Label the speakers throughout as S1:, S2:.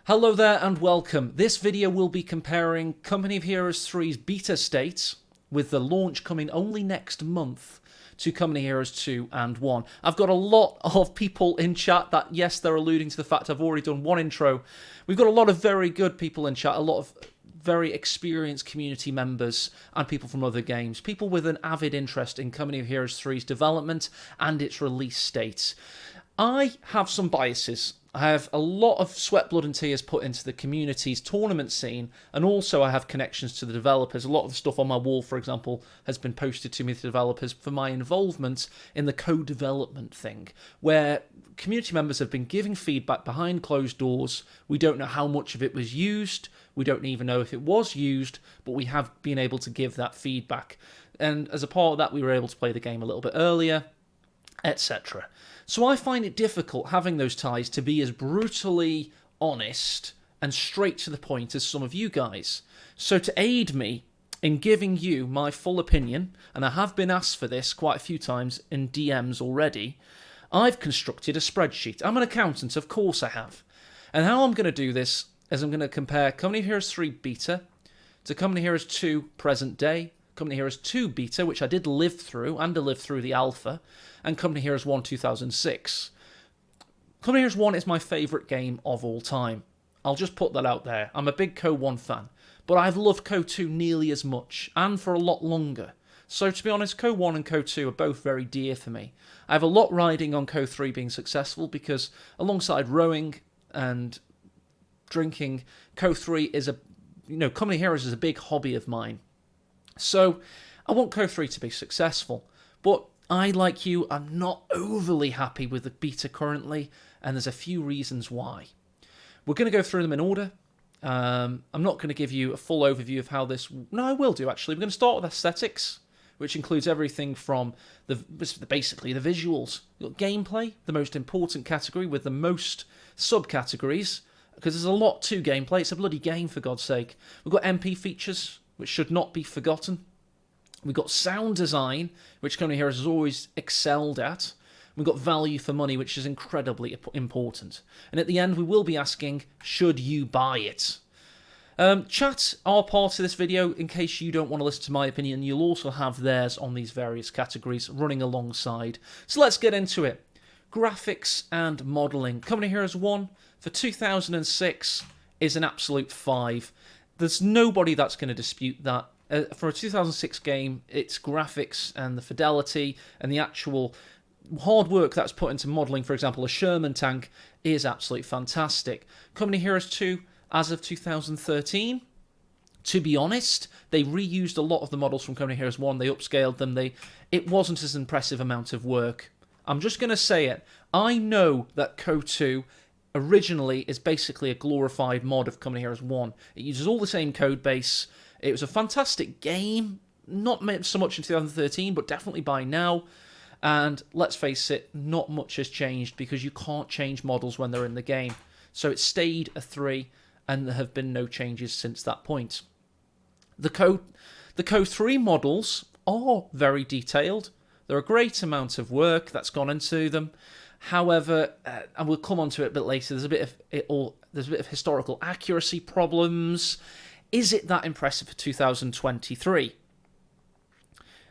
S1: Hello there and welcome. This video will be comparing Company of Heroes 3's beta state, with the launch coming only next month, to Company of Heroes 2 and 1. I've got a lot of people in chat that, yes, they're alluding to the fact I've already done one intro. We've got a lot of very good people in chat, a lot of very experienced community members and people from other games, people with an avid interest in Company of Heroes 3's development and its release date. I have some biases. I have a lot of sweat, blood and tears put into the community's tournament scene, and also I have connections to the developers. A lot of the stuff on my wall, for example, has been posted to me to developers for my involvement in the co-development thing, where community members have been giving feedback behind closed doors. We don't know how much of it was used. We don't even know if it was used, but we have been able to give that feedback. And as a part of that, we were able to play the game a little bit earlier, etc. So I find it difficult having those ties to be as brutally honest and straight to the point as some of you guys. So to aid me in giving you my full opinion, and I have been asked for this quite a few times in DMs already, I've constructed a spreadsheet. I'm an accountant, of course I have. And how I'm going to do this is I'm going to compare Company of Heroes 3 beta to Company of Heroes 2 present day, Company of Heroes 2 beta, which I did live through, and I lived through the alpha, and Company of Heroes 1 2006. Company of Heroes 1 is my favourite game of all time. I'll just put that out there. I'm a big CoH1 fan, but I've loved CoH2 nearly as much, and for a lot longer. So to be honest, CoH1 and CoH2 are both very dear for me. I have a lot riding on CoH3 being successful, because alongside rowing and drinking, CoH3 is Company of Heroes is a big hobby of mine. So I want CoH3 to be successful, but I, like you, am not overly happy with the beta currently, and there's a few reasons why. We're going to go through them in order. I'm not going to give you a full overview of how this... No, I will do, actually. We're going to start with aesthetics, which includes everything from basically the visuals. You've got gameplay, the most important category with the most subcategories, because there's a lot to gameplay. It's a bloody game, for God's sake. We've got MP features, which should not be forgotten. We've got sound design, which Company of Heroes has always excelled at. We've got value for money, which is incredibly important. And at the end, we will be asking, should you buy it? Chat are part of this video. In case you don't want to listen to my opinion, you'll also have theirs on these various categories running alongside. So let's get into it. Graphics and modelling. Company of Heroes 1 for 2006 is an absolute 5. There's nobody that's going to dispute that. For a 2006 game, its graphics and the fidelity and the actual hard work that's put into modelling, for example, a Sherman tank, is absolutely fantastic. Company of Heroes 2, as of 2013, to be honest, they reused a lot of the models from Company of Heroes 1. They upscaled them. It wasn't as impressive amount of work. I'm just going to say it. I know that CoH2 originally is basically a glorified mod of Company of Heroes 1. It uses all the same code base. It was a fantastic game, not so much in 2013, but definitely by now. And let's face it, not much has changed, because you can't change models when they're in the game. So it stayed a 3, and there have been no changes since that point. The CoH3 models are very detailed. There are a great amount of work that's gone into them. However, and we'll come on to it a bit later, there's a bit of historical accuracy problems. Is it that impressive for 2023?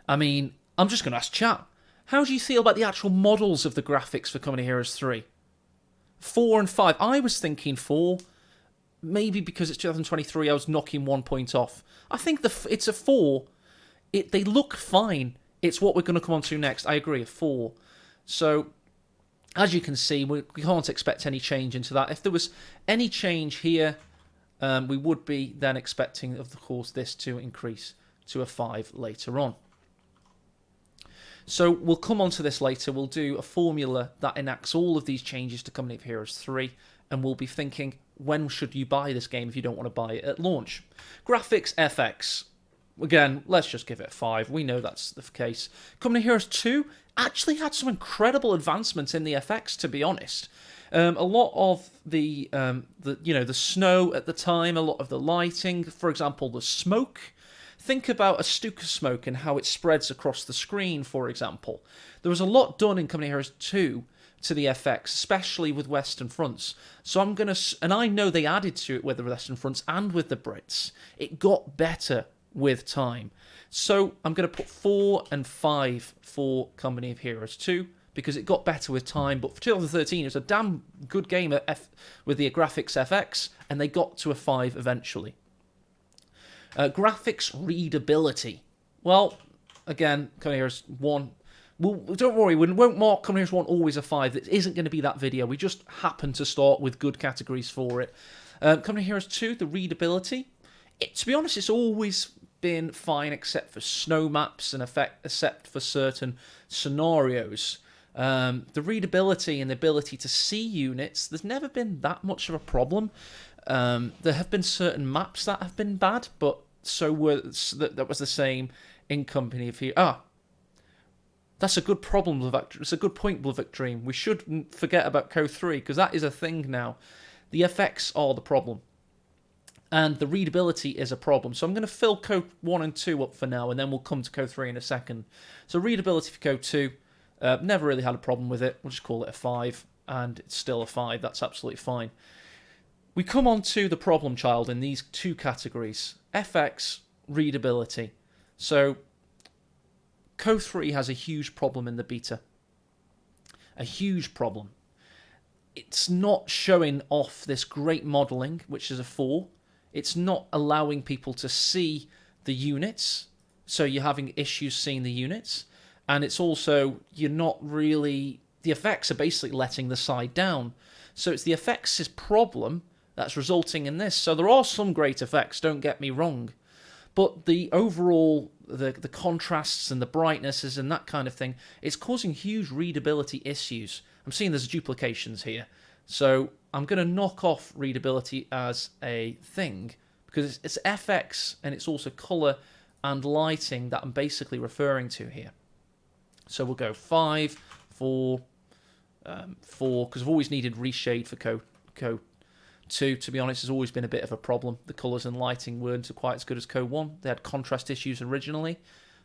S1: I mean, I'm just going to ask chat. How do you feel about the actual models of the graphics for Company of Heroes 3? 4 and 5. I was thinking 4. Maybe because it's 2023, I was knocking 1 point off. I think it's a 4. They look fine. It's what we're going to come on to next. I agree, a 4. So, as you can see, we can't expect any change into that. If there was any change here, we would be then expecting, of course, this to increase to a 5 later on. So we'll come on to this later. We'll do a formula that enacts all of these changes to Company of Heroes 3, and we'll be thinking, when should you buy this game if you don't want to buy it at launch? Graphics, FX. Again, let's just give it a 5. We know that's the case. Company of Heroes 2 actually had some incredible advancements in the FX, to be honest. A lot of the snow at the time, a lot of the lighting, for example, the smoke. Think about a Stuka smoke and how it spreads across the screen, for example. There was a lot done in Company of Heroes 2 to the FX, especially with Western fronts. So I'm going to, and I know they added to it with the Western fronts and with the Brits. It got better with time. So I'm going to put 4 and 5 for Company of Heroes 2 because it got better with time. But for 2013, it was a damn good game with the graphics FX, and they got to a 5 eventually. Graphics readability. Well, again, Company of Heroes 1. Well, don't worry, we won't mark Company of Heroes 1 always a 5. It isn't going to be that video. We just happen to start with good categories for it. Company of Heroes 2, the readability. To be honest, it's always been fine except for snow maps and except for certain scenarios. The readability and the ability to see units, there's never been that much of a problem. There have been certain maps that have been bad, but that was the same in Company of Heroes. That's a good problem, it's a good point, Bluvik Dream. We shouldn't forget about CoH3, because that is a thing now. The FX are the problem. And the readability is a problem. So I'm going to fill CoH1 and 2 up for now, and then we'll come to CoH3 in a second. So readability for CoH2, never really had a problem with it. We'll just call it a 5, and it's still a 5. That's absolutely fine. We come on to the problem child in these two categories. FX, readability. So CoH3 has a huge problem in the beta. A huge problem. It's not showing off this great modelling, which is a 4. It's not allowing people to see the units, so you're having issues seeing the units. And it's also, you're not really... The effects are basically letting the side down. So it's the effects' problem that's resulting in this. So there are some great effects, don't get me wrong. But the overall, the contrasts and the brightnesses and that kind of thing, it's causing huge readability issues. I'm seeing there's duplications here. So I'm going to knock off readability as a thing, because it's FX and it's also colour and lighting that I'm basically referring to here. So we'll go 5, 4, 4, because I've always needed reshade for CoH2, to be honest, has always been a bit of a problem. The colours and lighting weren't quite as good as CoH1. They had contrast issues originally,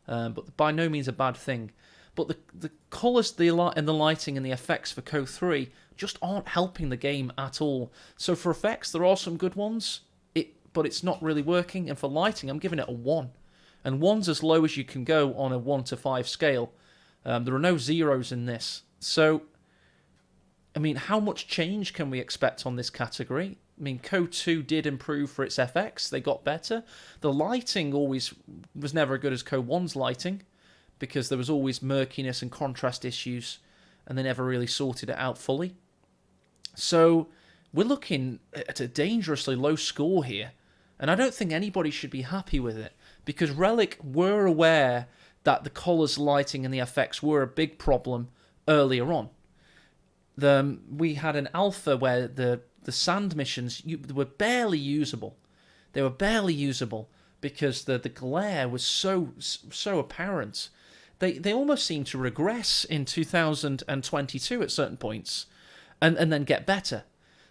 S1: but by no means a bad thing. But the colours and the lighting and the effects for CoH3 just aren't helping the game at all. So for effects, there are some good ones, but it's not really working. And for lighting, I'm giving it a 1. And 1's as low as you can go on a 1 to 5 scale. There are no zeros in this. So, I mean, how much change can we expect on this category? I mean, CoH2 did improve for its FX. They got better. The lighting always was never as good as CoH1's lighting, because there was always murkiness and contrast issues, and they never really sorted it out fully. So we're looking at a dangerously low score here, and I don't think anybody should be happy with it, because Relic were aware that the colours, lighting, and the effects were a big problem earlier on. We had an alpha where the sand missions were barely usable. They were barely usable because the glare was so apparent. They almost seemed to regress in 2022 at certain points, and then get better.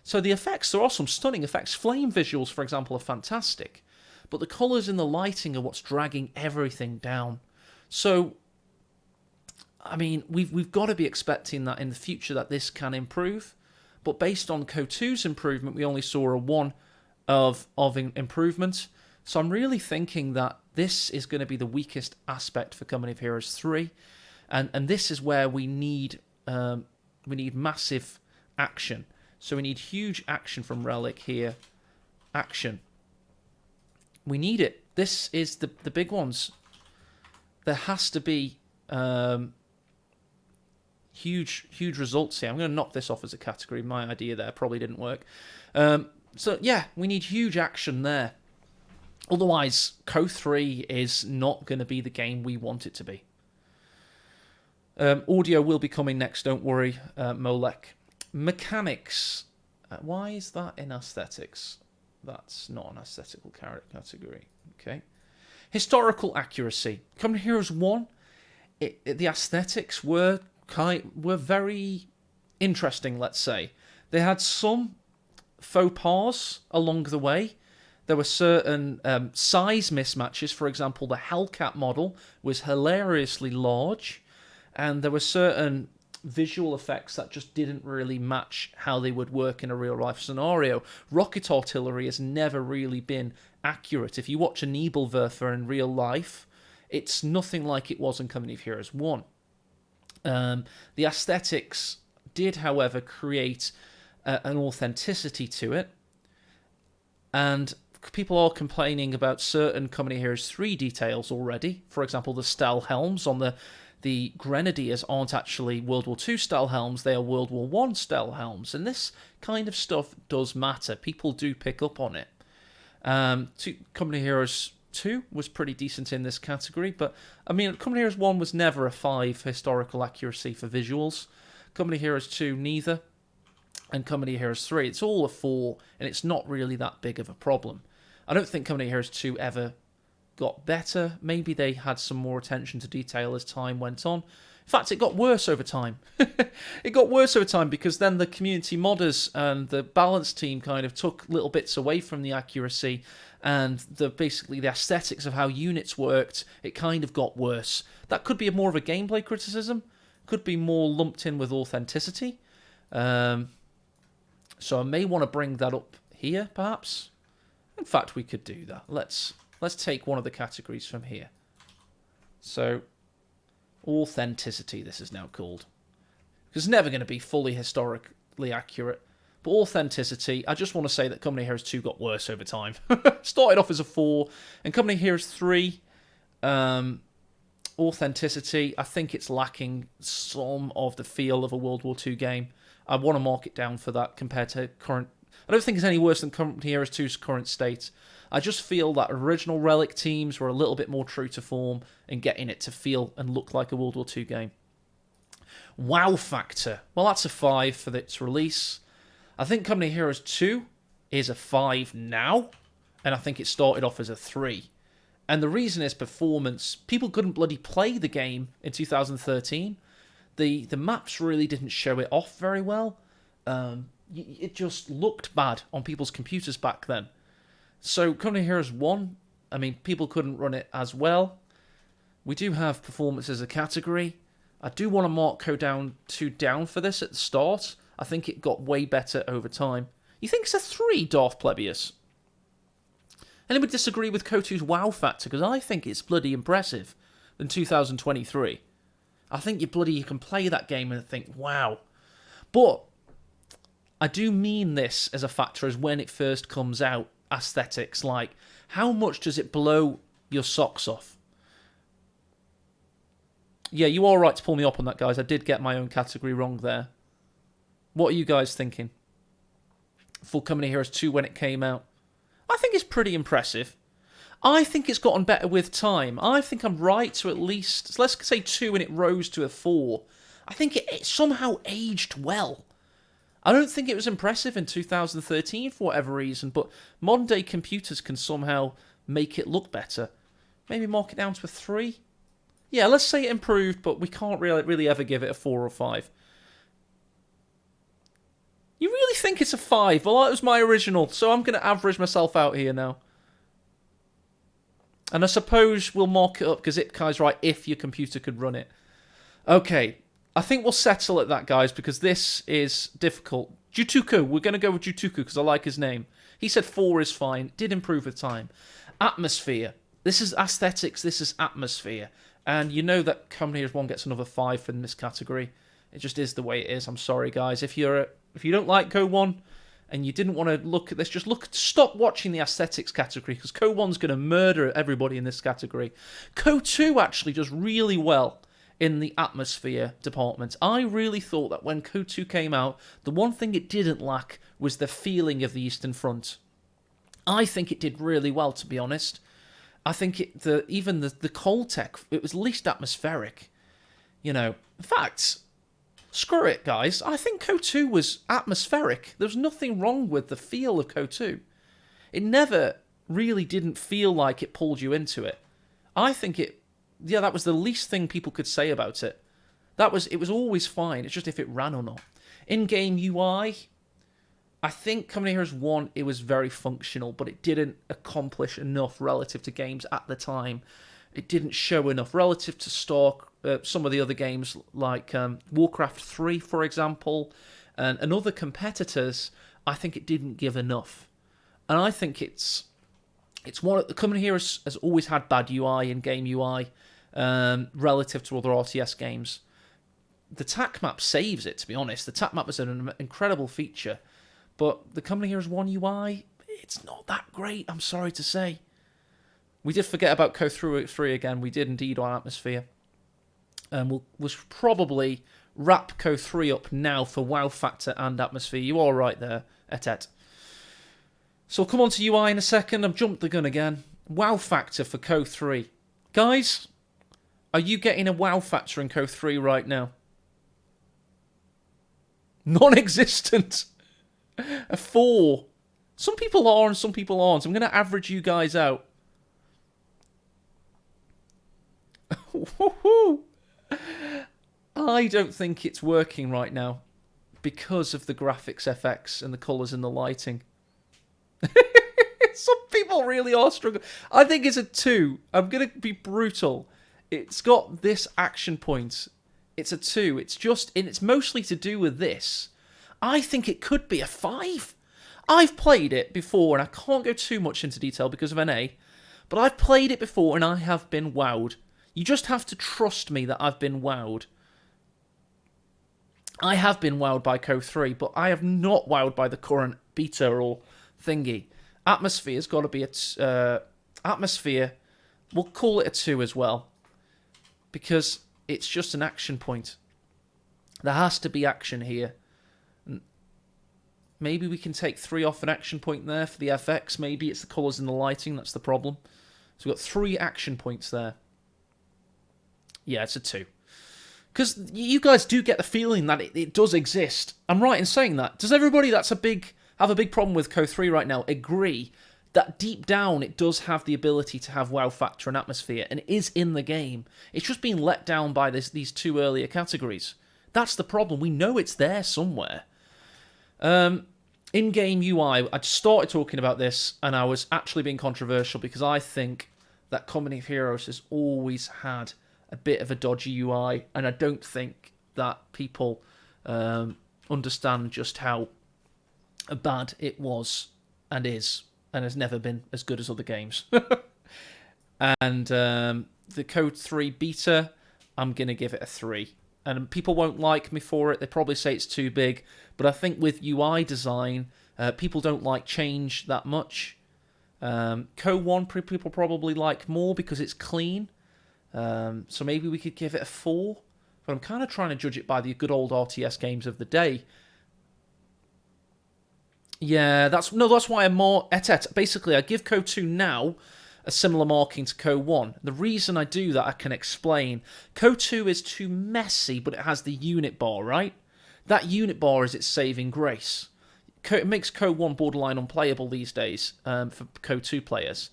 S1: So the effects, there are some stunning effects. Flame visuals, for example, are fantastic, but the colours and the lighting are what's dragging everything down. So, I mean, we've got to be expecting that in the future that this can improve. But based on CoH2's improvement, we only saw a 1 of improvement. So I'm really thinking that this is going to be the weakest aspect for Company of Heroes 3. And this is where we need massive action. So we need huge action from Relic here. Action. We need it. This is the big ones. There has to be huge results here. I'm going to knock this off as a category. My idea there probably didn't work. So yeah, we need huge action there. Otherwise, CoH3 is not going to be the game we want it to be. Audio will be coming next, don't worry, Molek. Mechanics. Why is that in aesthetics? That's not an aesthetical category. Okay. Historical accuracy. Company of Heroes 1, the aesthetics were very interesting, let's say. They had some faux pas along the way. There were certain size mismatches. For example, the Hellcat model was hilariously large, and there were certain visual effects that just didn't really match how they would work in a real-life scenario. Rocket artillery has never really been accurate. If you watch a Nebelwerfer in real life, it's nothing like it was in Company of Heroes 1. The aesthetics did, however, create an authenticity to it, and people are complaining about certain Company of Heroes 3 details already. For example, the Stahl helms on the Grenadiers aren't actually World War II style helms, they are World War I style helms, and this kind of stuff does matter. People do pick up on it. Company of Heroes 2 was pretty decent in this category, but I mean, Company of Heroes 1 was never a 5 historical accuracy for visuals. Company of Heroes 2 neither, and Company of Heroes 3 it's all a 4, and it's not really that big of a problem. I don't think Company of Heroes 2 ever got better. Maybe they had some more attention to detail as time went on. In fact, it got worse over time. It got worse over time because then the community modders and the balance team kind of took little bits away from the accuracy and basically the aesthetics of how units worked. It kind of got worse. That could be more of a gameplay criticism. Could be more lumped in with authenticity. So I may want to bring that up here, perhaps. In fact, we could do that. Let's take one of the categories from here. So, authenticity, this is now called. Because it's never going to be fully historically accurate. But authenticity, I just want to say that Company of Heroes 2 got worse over time. Started off as a 4. And Company of Heroes 3, authenticity, I think it's lacking some of the feel of a World War II game. I want to mark it down for that compared to current. I don't think it's any worse than Company of Heroes 2's current state. I just feel that original Relic teams were a little bit more true to form in getting it to feel and look like a World War II game. Wow factor. Well, that's a 5 for its release. I think Company of Heroes 2 is a 5 now, and I think it started off as a 3. And the reason is performance. People couldn't bloody play the game in 2013. The maps really didn't show it off very well. It just looked bad on people's computers back then. So Company of Heroes 1, I mean, people couldn't run it as well. We do have performance as a category. I do want to mark CoH2 down for this at the start. I think it got way better over time. You think it's a 3, Darth Plebius? Anyone disagree with CoH2's wow factor? Because I think it's bloody impressive in 2023. I think you can play that game and think, wow. But I do mean this as a factor as when it first comes out. Aesthetics, like how much does it blow your socks off? Yeah, you are right to pull me up on that, guys. I did get my own category wrong there. What are you guys thinking for Company of Heroes 2 when it came out? I think it's pretty impressive. I think it's gotten better with time. I think I'm right to at least, let's say 2 and it rose to a 4. I think it somehow aged well. I don't think it was impressive in 2013 for whatever reason, but modern day computers can somehow make it look better. Maybe mark it down to a 3? Yeah, let's say it improved, but we can't really ever give it a 4 or 5. You really think it's a 5? Well, that was my original, so I'm going to average myself out here now. And I suppose we'll mark it up, because Ipkai's right, if your computer could run it. Okay. I think we'll settle at that, guys, because this is difficult. Jutuku, we're going to go with Jutuku because I like his name. He said 4 is fine. It did improve with time. Atmosphere. This is aesthetics. This is atmosphere. And you know that Company of Heroes 1 gets another 5 in this category. It just is the way it is. I'm sorry, guys. If you don't like CoH1 and you didn't want to look at this, stop watching the aesthetics category because CoH1's going to murder everybody in this category. CoH2 actually does really well in the atmosphere department. I really thought that when CoH2 came out, the one thing it didn't lack was the feeling of the Eastern Front. I think it did really well, to be honest. I think even the cold tech, it was least atmospheric. You know, in fact, screw it, guys. I think CoH2 was atmospheric. There's nothing wrong with the feel of CoH2. It never really didn't feel like it pulled you into it. I think that was the least thing people could say about it. It was always fine. It's just if it ran or not. In-game UI, I think Company of Heroes 1, it was very functional, but it didn't accomplish enough relative to games at the time. It didn't show enough relative to stock. Some of the other games like Warcraft 3, for example, and other competitors, I think it didn't give enough. And I think it's one. The company here has always had bad UI and game UI relative to other RTS games. The TAC map saves it, to be honest. The TAC map is an incredible feature, but the company here has one UI. It's not that great, I'm sorry to say. We did forget about CoH3 again. We did indeed on Atmosphere. We'll probably wrap CoH3 up now for wow factor and Atmosphere. You are right there, et. So I'll come on to UI in a second. I've jumped the gun again. Wow factor for CoH3. Guys, are you getting a wow factor in CoH3 right now? Non-existent. A 4. Some people are and some people aren't. I'm going to average you guys out. I don't think it's working right now because of the graphics FX and the colours and the lighting. Some people really are struggling. I think it's a 2. I'm going to be brutal. It's got this action point. It's a 2. It's mostly to do with this. I think it could be a 5. I've played it before, and I can't go too much into detail because of NA, but I've played it before, and I have been wowed. You just have to trust me that I've been wowed. I have been wowed by CoH3, but I have not wowed by the current beta or thingy. Atmosphere's got to be Atmosphere, we'll call it a 2 as well, because it's just an action point. There has to be action here. Maybe we can take 3 off an action point there for the FX. Maybe it's the colours and the lighting. That's the problem. So we've got 3 action points there. Yeah, it's a 2. Because you guys do get the feeling that it does exist. I'm right in saying that. Does everybody that's have a big problem with CoH3 right now agree that deep down it does have the ability to have wow factor and Atmosphere and it is in the game? It's just being let down by these 2 earlier categories. That's the problem. We know it's there somewhere. In-game UI, I started talking about this, and I was actually being controversial because I think that Company of Heroes has always had a bit of a dodgy UI, and I don't think that people understand just how bad it was and is, and has never been as good as other games. And the CoH3 beta, I'm going to give it a 3. And people won't like me for it. They probably say it's too big. But I think with UI design, people don't like change that much. CoH1 people probably like more because it's clean. So maybe we could give it a 4. But I'm kind of trying to judge it by the good old RTS games of the day. Yeah, that's why I'm more... Basically, I give CoH2 now a similar marking to CoH1. The reason I do that, I can explain. CoH2 is too messy, but it has the unit bar, right? That unit bar is its saving grace. It makes CoH1 borderline unplayable these days for CoH2 players.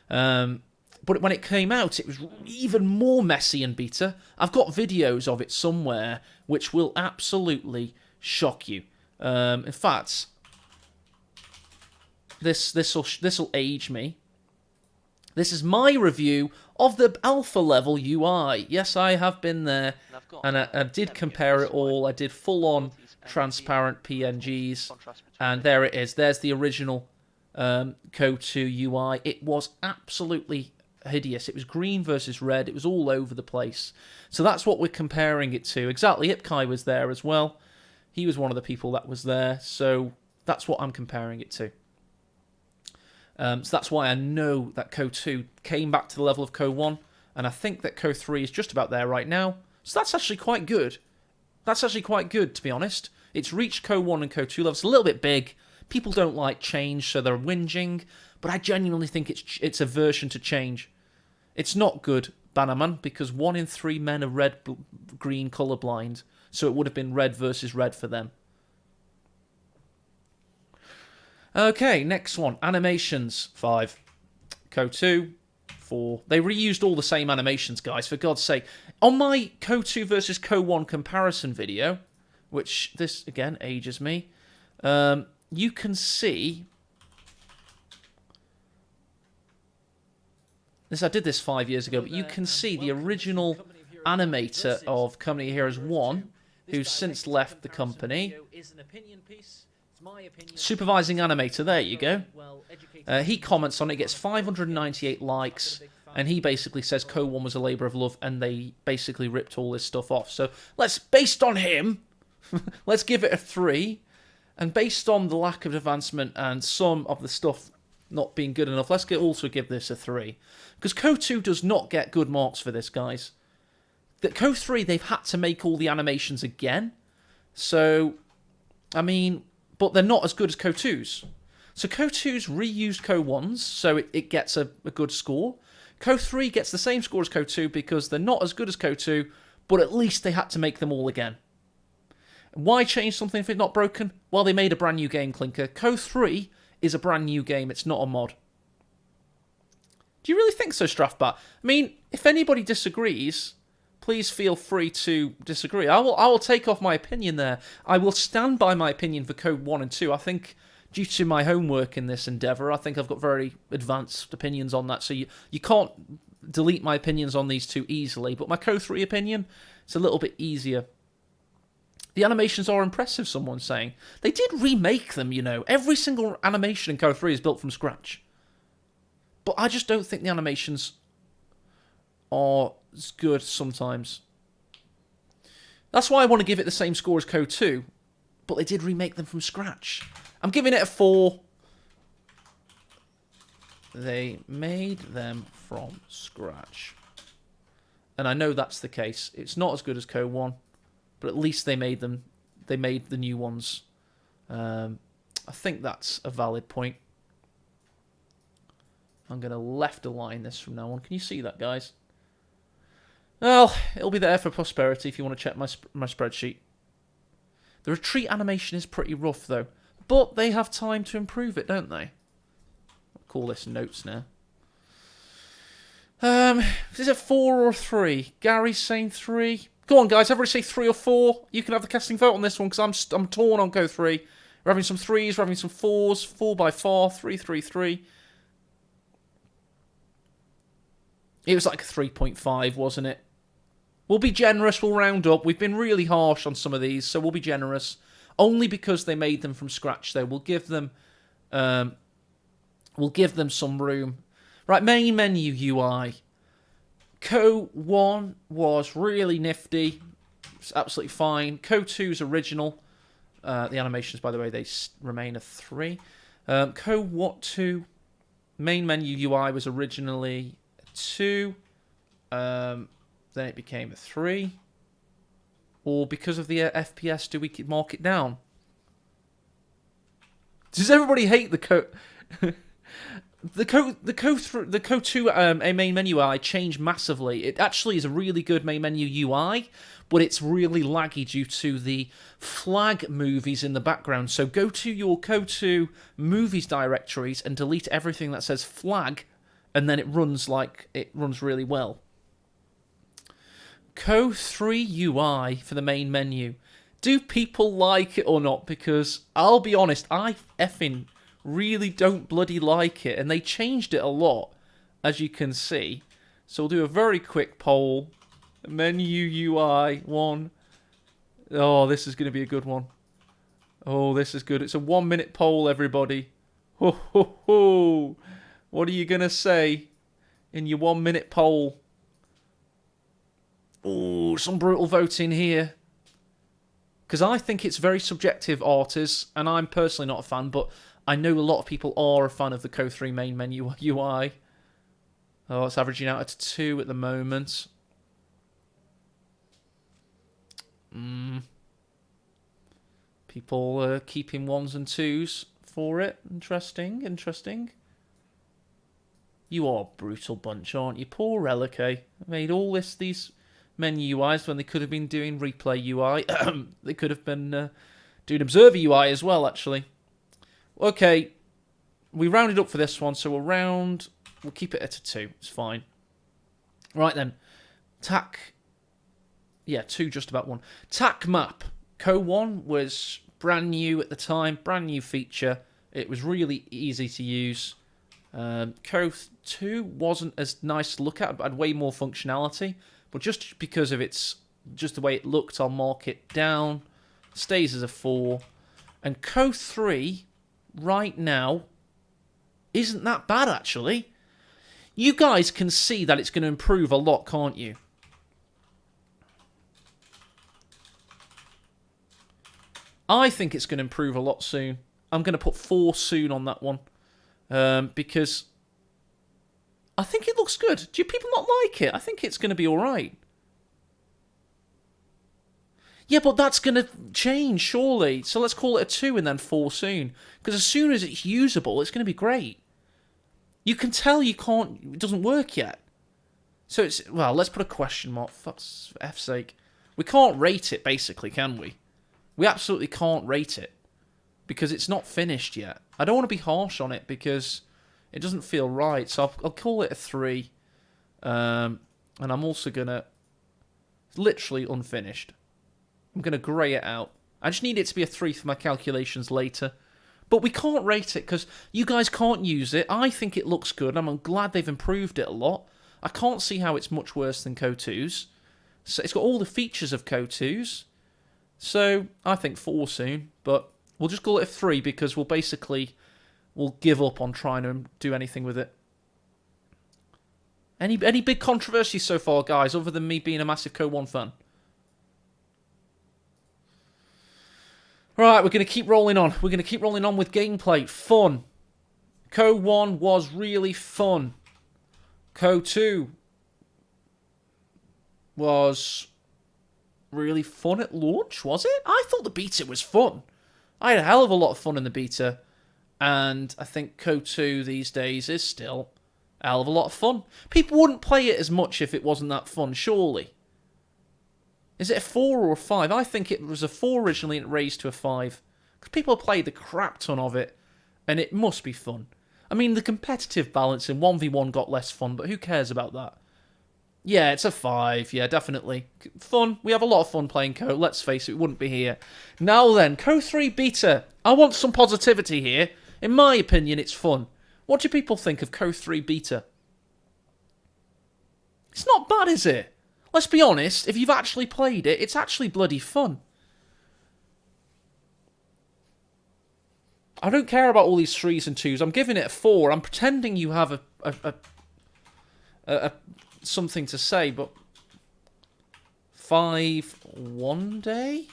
S1: But when it came out, it was even more messy in beta. I've got videos of it somewhere, which will absolutely shock you. In fact, this'll age me. This is my review of the alpha level UI. Yes, I have been there, and I did compare it all. I did full-on transparent PNGs, and there it is. There's the original CoH2 UI. It was absolutely hideous. It was green versus red. It was all over the place. So that's what we're comparing it to. Exactly, Ipkai was there as well. He was one of the people that was there, so that's what I'm comparing it to. So that's why I know that CoH2 came back to the level of CoH1, and I think that CoH3 is just about there right now. So that's actually quite good. That's actually quite good, to be honest. It's reached CoH1 and CoH2 levels. A little bit big. People don't like change, so they're whinging, but I genuinely think it's aversion to change. It's not good, Bannerman, because 1 in 3 men are red-green colourblind, so it would have been red versus red for them. Okay, next one. Animations, 5. CoH2, 4. They reused all the same animations, guys, for God's sake. On my CoH2 versus CoH1 comparison video, which this, again, ages me, you can see I did this 5 years ago, but you can see the original animator of Company of Heroes 1, who's since left the company. Supervising animator, there you go. He comments on it, gets 598 likes, and he basically says CoH1 was a labour of love, and they basically ripped all this stuff off. So based on him, let's give it a 3. And based on the lack of advancement and some of the stuff not being good enough, let's also give this a 3. Because CoH2 does not get good marks for this, guys. The CoH3, they've had to make all the animations again. So, I mean, but they're not as good as CoH2's. So CoH2's reused CoH1's, so it gets a good score. CoH3 gets the same score as CoH2 because they're not as good as CoH2, but at least they had to make them all again. Why change something if it's not broken? Well, they made a brand new game, Clinker. CoH3 is a brand new game. It's not a mod. Do you really think so, Strafbat? I mean, if anybody disagrees, please feel free to disagree. I will take off my opinion there. I will stand by my opinion for CoH1 and 2. I think, due to my homework in this endeavour, I think I've got very advanced opinions on that. So you can't delete my opinions on these two easily. But my CoH3 opinion, it's a little bit easier. The animations are impressive, someone's saying. They did remake them, you know. Every single animation in CoH3 is built from scratch. But I just don't think the animations are as good sometimes. That's why I want to give it the same score as CoH2. But they did remake them from scratch. I'm giving it a 4. They made them from scratch. And I know that's the case. It's not as good as CoH1. But at least they made them. They made the new ones. I think that's a valid point. I'm going to left align this from now on. Can you see that, guys? Well, it'll be there for prosperity if you want to check my spreadsheet. The retreat animation is pretty rough, though. But they have time to improve it, don't they? I'll call this notes now. Is it 4 or 3? Gary's saying 3. Go on, guys. Everybody say 3 or 4. You can have the casting vote on this one because I'm torn on CoH3. We're having some 3s. We're having some 4s. 4 by 4. 3, 3, 3. It was like a 3.5, wasn't it? We'll be generous. We'll round up. We've been really harsh on some of these, so we'll be generous. Only because they made them from scratch, though. We'll give them some room. Right, main menu UI. CoH1 was really nifty. It's absolutely fine. CoH2's original. The animations, by the way, they remain a 3. CoH2 main menu UI was originally a 2. Then it became a 3. Or because of the FPS, do we mark it down? Does everybody hate the The CoH2 main menu UI changed massively. It actually is a really good main menu UI, but it's really laggy due to the flag movies in the background. So go to your CoH2 movies directories and delete everything that says flag, and then it runs really well. CoH3 UI for the main menu. Do people like it or not? Because I'll be honest, I effing really don't bloody like it, and they changed it a lot, as you can see. So we'll do a very quick poll. Menu UI 1. Oh, this is going to be a good one. Oh, this is good. It's a 1-minute poll, everybody. Ho, ho, ho. What are you going to say in your 1-minute poll? Oh, some brutal voting here. Because I think it's very subjective, artists, and I'm personally not a fan, but I know a lot of people are a fan of the CoH3 main menu UI. Oh, it's averaging out at 2 at the moment. People are keeping 1s and 2s for it. Interesting, interesting. You are a brutal bunch, aren't you? Poor Relic, eh? Made all these menu UIs when they could have been doing replay UI. They could have been doing observer UI as well, actually. Okay, we rounded up for this one, so we'll keep it at a 2. It's fine. Right then, TAC. Yeah, 2, just about 1. TAC map. CoH1 was brand new at the time, brand new feature. It was really easy to use. CoH2 wasn't as nice to look at, but had way more functionality. But just because of just the way it looked, I'll mark it down. Stays as a 4. And CoH3, right now, isn't that bad, actually. You guys can see that it's going to improve a lot, can't you? I think it's going to improve a lot soon. I'm going to put 4 soon on that one. Because I think it looks good. Do people not like it? I think it's going to be alright. Yeah, but that's going to change, surely. So let's call it a 2 and then 4 soon. Because as soon as it's usable, it's going to be great. You can tell it doesn't work yet. So it's, well, let's put a question mark, for F's sake. We can't rate it, basically, can we? We absolutely can't rate it. Because it's not finished yet. I don't want to be harsh on it because it doesn't feel right. So I'll call it a 3. And I'm also going to... It's literally unfinished. I'm going to grey it out. I just need it to be a 3 for my calculations later. But we can't rate it because you guys can't use it. I think it looks good. I'm glad they've improved it a lot. I can't see how it's much worse than CoH2's. So it's got all the features of CoH2's. So I think 4 soon. But we'll just call it a 3 because we'll give up on trying to do anything with it. Any big controversies so far, guys, other than me being a massive CoH1 fan? Right, we're going to keep rolling on. We're going to keep rolling on with gameplay. Fun. CoH1 was really fun. CoH2 was really fun at launch, was it? I thought the beta was fun. I had a hell of a lot of fun in the beta. And I think CoH2 these days is still a hell of a lot of fun. People wouldn't play it as much if it wasn't that fun, surely. Is it a 4 or a 5? I think it was a 4 originally and it raised to a 5. Because people played the crap ton of it. And it must be fun. I mean, the competitive balance in 1v1 got less fun, but who cares about that? Yeah, it's a 5. Yeah, definitely. Fun. We have a lot of fun playing CoH. Let's face it, we wouldn't be here. Now then, CoH3 beta. I want some positivity here. In my opinion, it's fun. What do people think of CoH3 beta? It's not bad, is it? Let's be honest, if you've actually played it, it's actually bloody fun. I don't care about all these 3s and 2s. I'm giving it a 4. I'm pretending you have something to say, but 5 one day?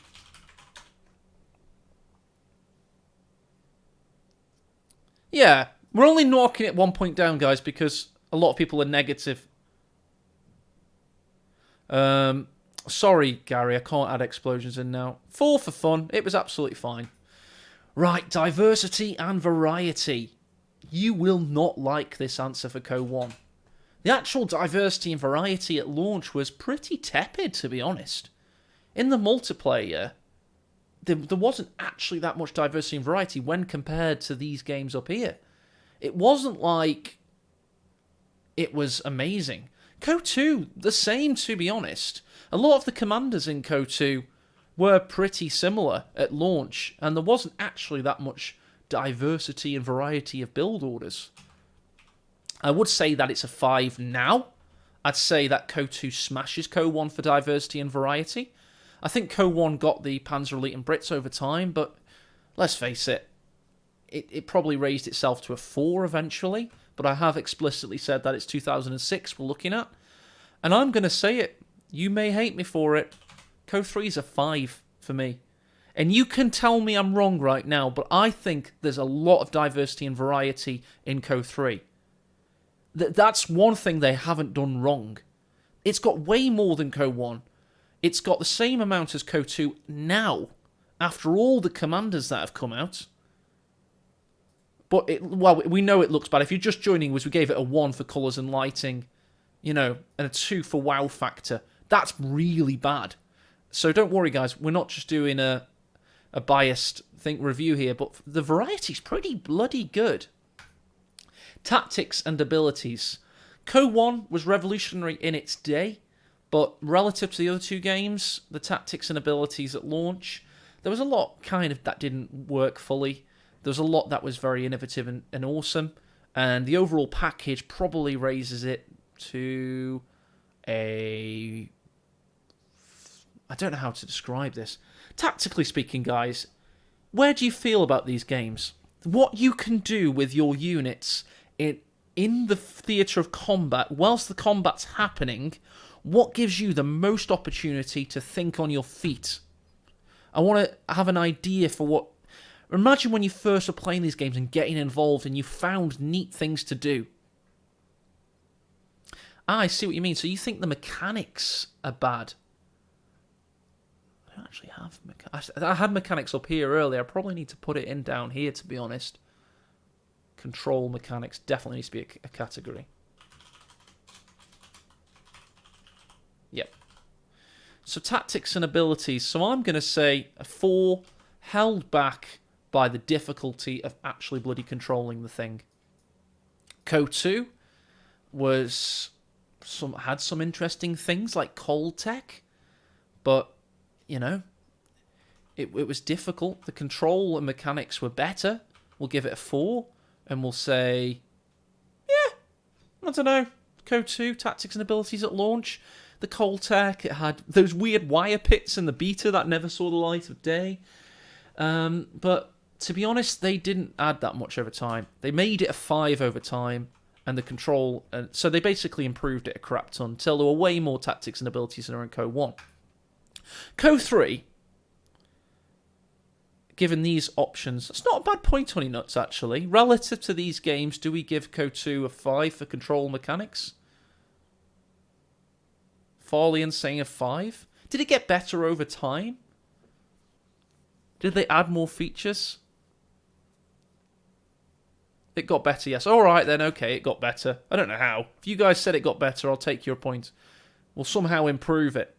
S1: Yeah, we're only knocking it 1 point down, guys, because a lot of people are negative. Sorry, Gary, I can't add explosions in now. 4 for fun. It was absolutely fine. Right, diversity and variety. You will not like this answer for CoH1. The actual diversity and variety at launch was pretty tepid, to be honest. In the multiplayer, there wasn't actually that much diversity and variety when compared to these games up here. It wasn't like it was amazing. CoH2, the same, to be honest. A lot of the commanders in CoH2 were pretty similar at launch, and there wasn't actually that much diversity and variety of build orders. I would say that it's a 5 now. I'd say that CoH2 smashes CoH1 for diversity and variety. I think CoH1 got the Panzer Elite and Brits over time, but let's face it, it probably raised itself to a 4 eventually, but I have explicitly said that it's 2006 we're looking at. And I'm going to say it. You may hate me for it. CoH3 is a 5 for me. And you can tell me I'm wrong right now, but I think there's a lot of diversity and variety in CoH3. That's one thing they haven't done wrong. It's got way more than CoH1. It's got the same amount as CoH2 now, after all the commanders that have come out. But, well, we know it looks bad. If you're just joining us, we gave it a 1 for colours and lighting, you know, and a 2 for wow factor. That's really bad. So don't worry, guys. We're not just doing a biased review here, but the variety's pretty bloody good. Tactics and abilities. CoH1 was revolutionary in its day, but relative to the other 2 games, the tactics and abilities at launch, there was a lot kind of that didn't work fully. There was a lot that was very innovative and awesome. And the overall package probably raises it to a... I don't know how to describe this. Tactically speaking, guys, where do you feel about these games? What you can do with your units in the theatre of combat, whilst the combat's happening, what gives you the most opportunity to think on your feet? I want to have an idea for what... Imagine when you first were playing these games and getting involved and you found neat things to do. I see what you mean. So you think the mechanics are bad. I don't actually have mechanics. I had mechanics up here earlier. I probably need to put it in down here, to be honest. Control mechanics definitely needs to be a category. Yep. So tactics and abilities. So I'm going to say a 4 held back by the difficulty of actually bloody controlling the thing. CoH2 had some interesting things like cold tech, but you know, it was difficult. The control and mechanics were better. We'll give it a 4, and we'll say, yeah, I don't know. CoH2 tactics and abilities at launch. The cold tech, it had those weird wire pits in the beta that never saw the light of day. But to be honest, they didn't add that much over time. They made it a 5 over time, and the control... so they basically improved it a crap ton, until there were way more tactics and abilities than are in CoH1. CoH3, given these options, it's not a bad point, Honey Nuts, actually. Relative to these games, do we give CoH2 a 5 for control mechanics? Farlian saying a 5. Did it get better over time? Did they add more features? It got better, yes. All right, then, okay, it got better. I don't know how. If you guys said it got better, I'll take your point. We'll somehow improve it.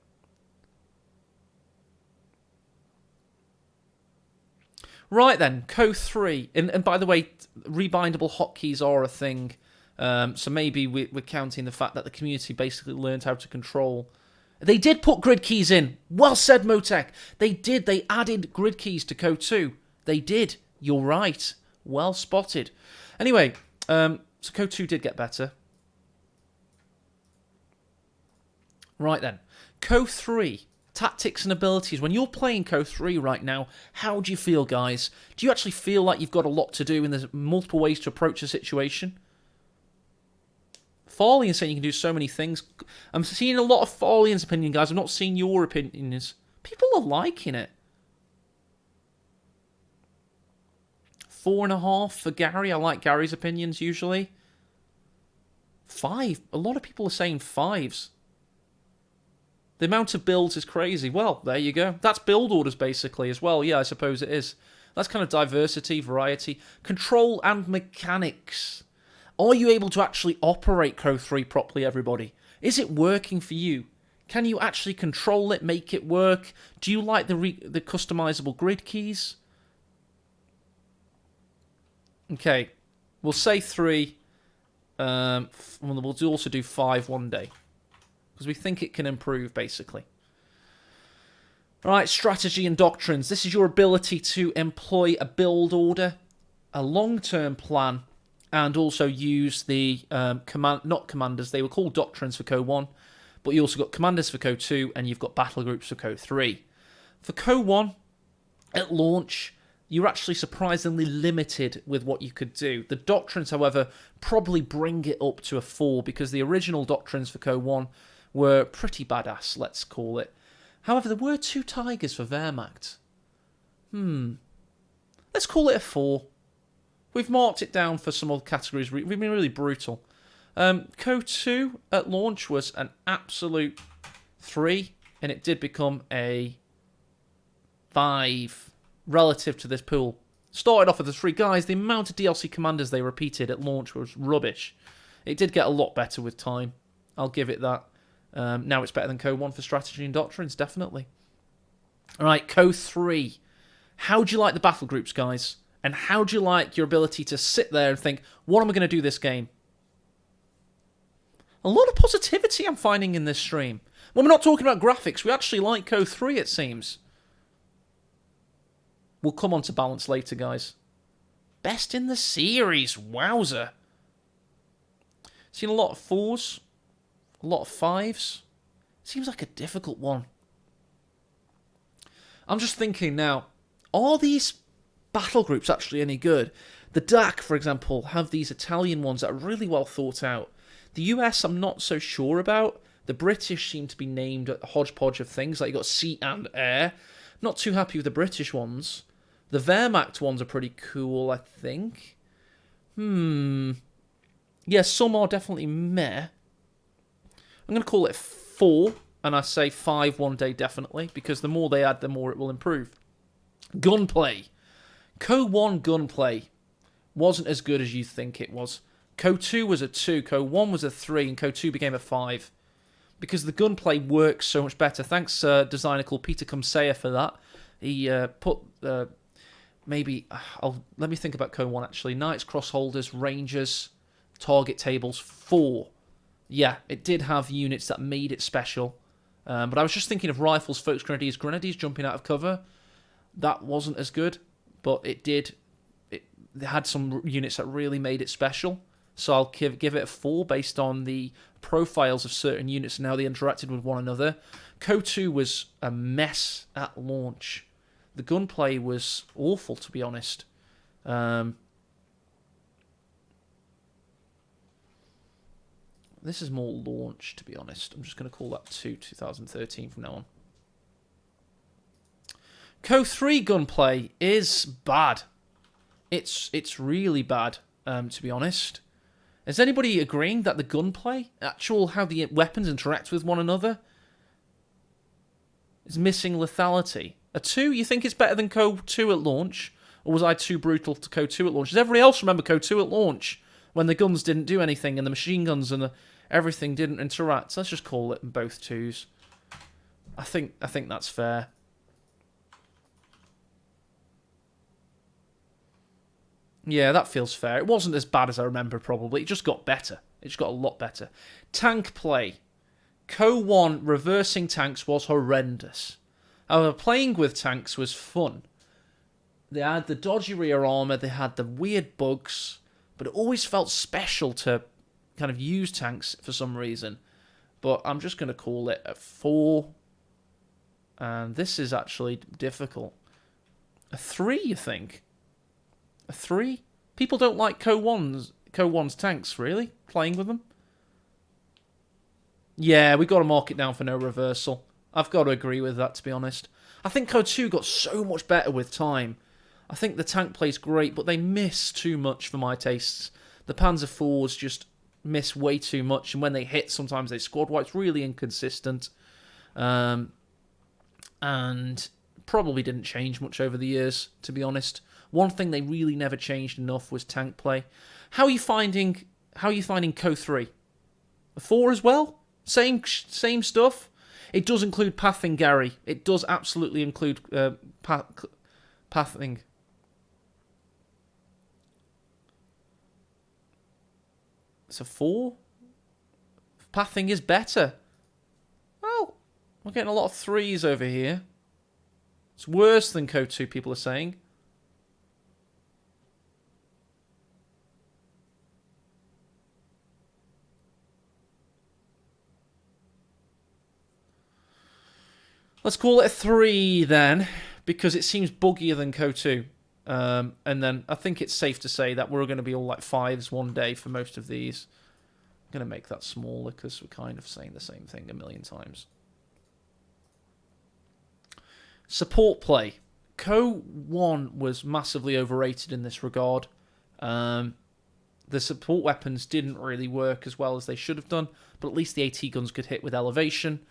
S1: Right, then, CoH3. And by the way, rebindable hotkeys are a thing. So maybe we're counting the fact that the community basically learned how to control. They did put grid keys in. Well said, Motec. They did. They added grid keys to CoH2. They did. You're right. Well spotted. Anyway, so CoH2 did get better. Right then. CoH3. Tactics and abilities. When you're playing CoH3 right now, how do you feel, guys? Do you actually feel like you've got a lot to do and there's multiple ways to approach a situation? Farlian saying you can do so many things. I'm seeing a lot of Farlian's opinion, guys. I'm not seeing your opinions. People are liking it. 4.5 for Gary. I like Gary's opinions usually. 5. A lot of people are saying 5s. The amount of builds is crazy. Well, there you go. That's build orders basically as well. Yeah, I suppose it is. That's kind of diversity, variety. Control and mechanics. Are you able to actually operate CoH3 properly, everybody? Is it working for you? Can you actually control it, make it work? Do you like the customizable grid keys? Okay, we'll say 3. We'll also do 5 one day. Because we think it can improve, basically. Alright, strategy and doctrines. This is your ability to employ a build order, a long-term plan, and also use the not commanders, they were called doctrines for CoH1, but you also got commanders for CoH2, and you've got battle groups for CoH3. For CoH1, at launch, you're actually surprisingly limited with what you could do. The doctrines, however, probably bring it up to a 4, because the original doctrines for CoH1 were pretty badass, let's call it. However, there were 2 tigers for Wehrmacht. Let's call it a 4. We've marked it down for some other categories. We've been really brutal. CoH2 at launch was an absolute 3, and it did become a 5 relative to this pool. Started off with a 3. Guys, the amount of DLC commanders they repeated at launch was rubbish. It did get a lot better with time. I'll give it that. Now it's better than CoH1 for strategy and doctrines, definitely. Alright, CoH3. How do you like the battle groups, guys? And how do you like your ability to sit there and think, what am I going to do this game? A lot of positivity I'm finding in this stream. When we're not talking about graphics, we actually like CoH3, it seems. We'll come on to balance later, guys. Best in the series, wowzer. Seen a lot of 4s, a lot of 5s. Seems like a difficult one. I'm just thinking now, are these battle groups actually any good? The DAC, for example, have these Italian ones that are really well thought out. The US, I'm not so sure about. The British seem to be named a hodgepodge of things, like you got sea and air. Not too happy with the British ones. The Wehrmacht ones are pretty cool, I think. Yeah, some are definitely meh. I'm going to call it 4, and I say 5 one day definitely, because the more they add, the more it will improve. Gunplay. CoH1 gunplay wasn't as good as you think it was. CoH2 was a 2, CoH1 was a 3, and CoH2 became a 5. Because the gunplay works so much better. Thanks, designer called Peter Kumseya for that. He put, maybe, let me think about CoH1 actually. Knights, crossholders, rangers, target tables, 4. Yeah, it did have units that made it special. But I was just thinking of rifles, folks, grenadiers jumping out of cover. That wasn't as good, but it had some units that really made it special. So I'll give it a 4 based on the profiles of certain units and how they interacted with one another. CoH2 was a mess at launch. The gunplay was awful, to be honest. This is more launch, to be honest. I'm just going to call that 2013 from now on. CoH3 gunplay is bad. It's really bad, to be honest. Is anybody agreeing that the gunplay, how the weapons interact with one another, is missing lethality? A 2, you think it's better than CoH2 at launch? Or was I too brutal to CoH2 at launch? Does everybody else remember CoH2 at launch? When the guns didn't do anything and the machine guns and everything didn't interact? So let's just call it both 2s. I think that's fair. Yeah, that feels fair. It wasn't as bad as I remember, probably. It just got better. It just got a lot better. Tank play. CoH1 reversing tanks was horrendous. However, playing with tanks was fun. They had the dodgy rear armor, they had the weird bugs, but it always felt special to kind of use tanks for some reason. But I'm just going to call it a 4. And this is actually difficult. A 3, you think? A 3? People don't like CoH1's tanks, really? Playing with them? Yeah, we got to mark it down for no reversal. I've got to agree with that, to be honest. I think CoH2 got so much better with time. I think the tank play's great, but they miss too much for my tastes. The Panzer IVs just miss way too much, and when they hit, sometimes they squad wipe. It's really inconsistent. And probably didn't change much over the years, to be honest. One thing they really never changed enough was tank play. How are you finding CoH3? A 4 as well? Same stuff? It does include pathing, Gary. It does absolutely include pathing. It's a 4? Pathing is better. Well, we're getting a lot of 3s over here. It's worse than CoH2, people are saying. Let's call it a 3 then, because it seems buggier than CoH2. And then I think it's safe to say that we're going to be all like 5s one day for most of these. I'm going to make that smaller because we're kind of saying the same thing a million times. Support play. CoH1 was massively overrated in this regard. The support weapons didn't really work as well as they should have done, but at least the AT guns could hit with elevation.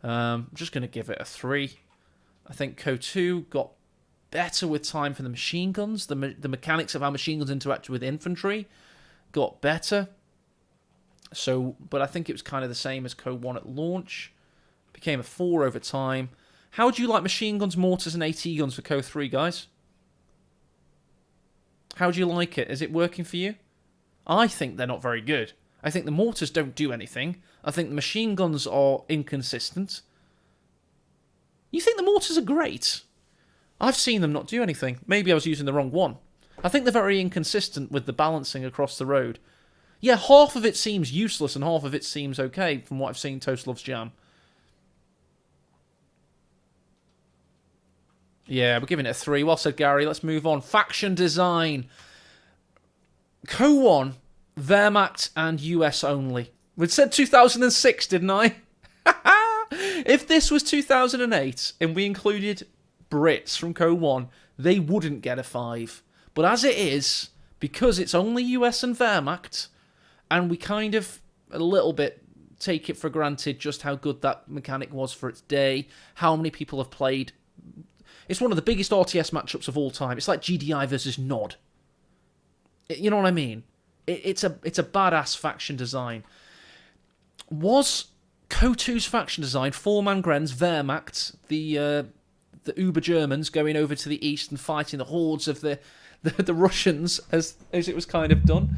S1: I'm just going to give it a 3. I think CoH2 got better with time for the machine guns. The mechanics of how machine guns interacted with infantry got better. But I think it was kind of the same as CoH1 at launch. Became a 4 over time. How would you like machine guns, mortars, and AT guns for CoH3, guys? How do you like it? Is it working for you? I think they're not very good. I think the mortars don't do anything. I think the machine guns are inconsistent. You think the mortars are great? I've seen them not do anything. Maybe I was using the wrong one. I think they're very inconsistent with the balancing across the road. Yeah, half of it seems useless and half of it seems okay from what I've seen Toast Loves Jam. Yeah, we're giving it a 3. Well said, Gary. Let's move on. Faction design. CoH1, Wehrmacht, and US only. We said 2006, didn't I? If this was 2008 and we included Brits from CoH1, they wouldn't get a 5. But as it is, because it's only US and Wehrmacht, and we kind of a little bit take it for granted just how good that mechanic was for its day, how many people have played. It's one of the biggest RTS matchups of all time. It's like GDI versus Nod. You know what I mean? It's a badass faction design. Was CoH2's faction design 4-man Grens, Wehrmacht, the Uber Germans going over to the east and fighting the hordes of the Russians as it was kind of done?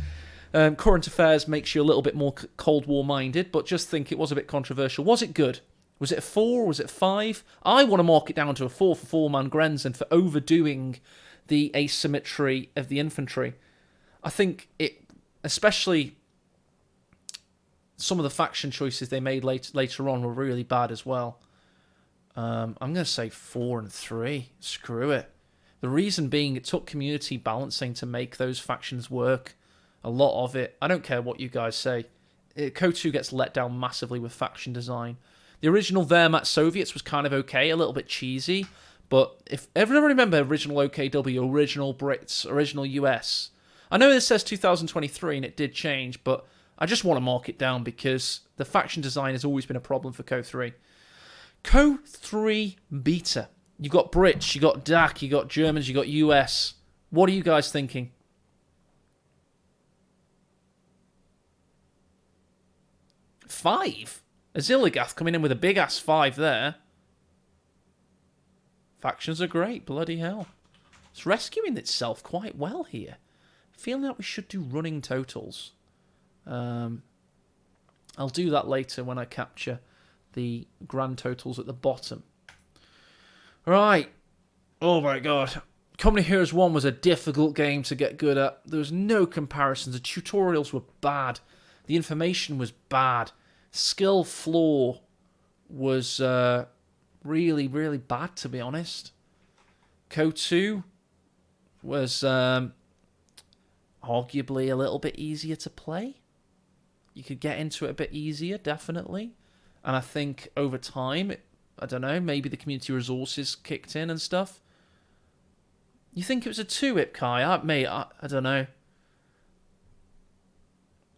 S1: Current affairs makes you a little bit more Cold War minded, but just think it was a bit controversial. Was it good? Was it a 4? Was it 5? I want to mark it down to a 4 for 4-man Grens and for overdoing the asymmetry of the infantry. I think it, especially some of the faction choices they made later on were really bad as well. I'm going to say 4 and 3. Screw it. The reason being it took community balancing to make those factions work. A lot of it. I don't care what you guys say. CoH2 gets let down massively with faction design. The original Wehrmacht Soviets was kind of okay, a little bit cheesy. But if everyone remember original OKW, original Brits, original US... I know this says 2023 and it did change, but I just want to mark it down because the faction design has always been a problem for CoH3. CoH3 beta. You've got Brits, you've got DAC, you've got Germans, you've got US. What are you guys thinking? Five? Aziligath coming in with a big-ass 5 there. Factions are great, bloody hell. It's rescuing itself quite well here. Feeling like we should do running totals. I'll do that later when I capture the grand totals at the bottom. Right. Oh my god. Company Heroes 1 was a difficult game to get good at. There was no comparisons. The tutorials were bad. The information was bad. Skill floor was really, really bad, to be honest. CoH2 was... arguably a little bit easier to play. You could get into it a bit easier, definitely. And I think over time, I don't know, maybe the community resources kicked in and stuff. You think it was a 2, Ipkai? Mate, I don't know.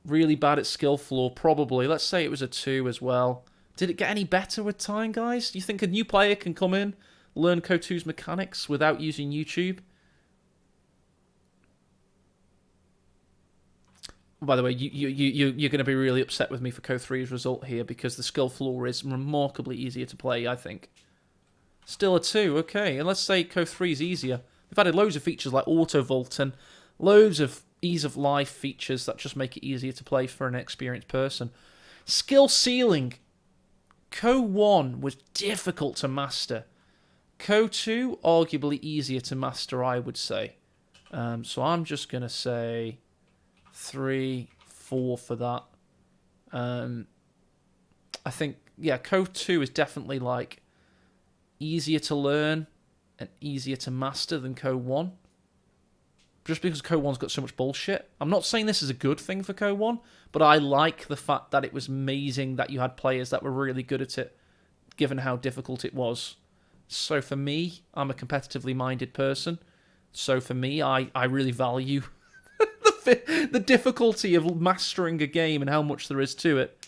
S1: Really bad at skill floor, probably. Let's say it was a 2 as well. Did it get any better with time, guys? Do you think a new player can come in, learn CoH2's mechanics without using YouTube? By the way, you're going to be really upset with me for CoH3's result here because the skill floor is remarkably easier to play, I think. Still a 2, okay. And let's say CoH3 is easier. They've added loads of features like auto vault and loads of ease of life features that just make it easier to play for an experienced person. Skill ceiling. CoH1 was difficult to master. CoH2, arguably easier to master, I would say. So I'm just going to say 3, 4 for that. I think, yeah, CoH2 is definitely like easier to learn and easier to master than CoH1. Just because CoH1's got so much bullshit. I'm not saying this is a good thing for CoH1, but I like the fact that it was amazing that you had players that were really good at it, given how difficult it was. So for me, I'm a competitively minded person. So for me, I really value the difficulty of mastering a game and how much there is to it.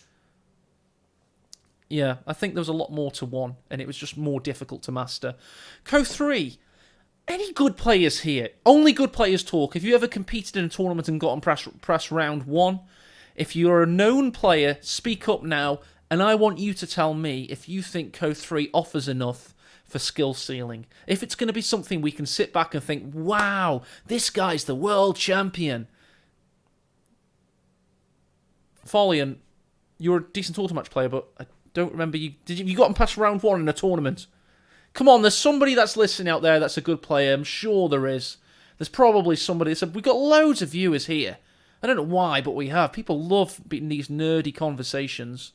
S1: Yeah, I think there was a lot more to 1, and it was just more difficult to master. CoH3, any good players here? Only good players talk. If you ever competed in a tournament and gotten press round 1, if you're a known player, speak up now, and I want you to tell me if you think CoH3 offers enough for skill ceiling. If it's going to be something we can sit back and think, wow, this guy's the world champion. Folian, you're a decent auto match player, but I don't remember you. Did you got past round 1 in a tournament? Come on, there's somebody that's listening out there that's a good player. I'm sure there is. There's probably somebody. We've got loads of viewers here. I don't know why, but we have. People love being these nerdy conversations.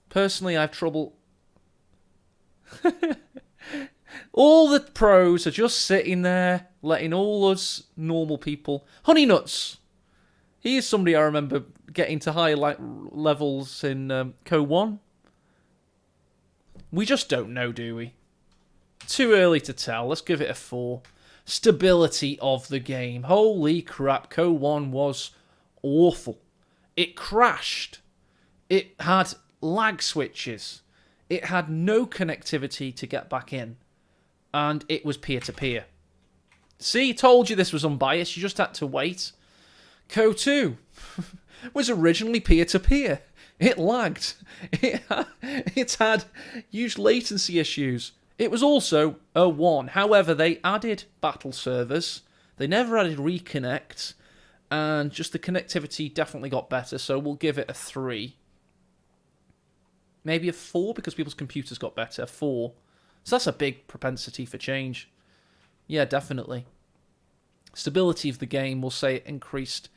S1: Personally, I have trouble. All the pros are just sitting there, letting all us normal people... Honey Nuts! He is somebody I remember getting to higher levels in CoH1. We just don't know, do we? Too early to tell. Let's give it a 4. Stability of the game. Holy crap, CoH1 was awful. It crashed. It had lag switches. It had no connectivity to get back in. And it was peer-to-peer. See, told you this was unbiased. You just had to wait. CoH2 was originally peer-to-peer. It lagged. It had huge latency issues. It was also a 1. However, they added battle servers. They never added reconnect. And just the connectivity definitely got better. So we'll give it a 3. Maybe a 4 because people's computers got better. 4. So that's a big propensity for change. Yeah, definitely. Stability of the game, we'll say it increased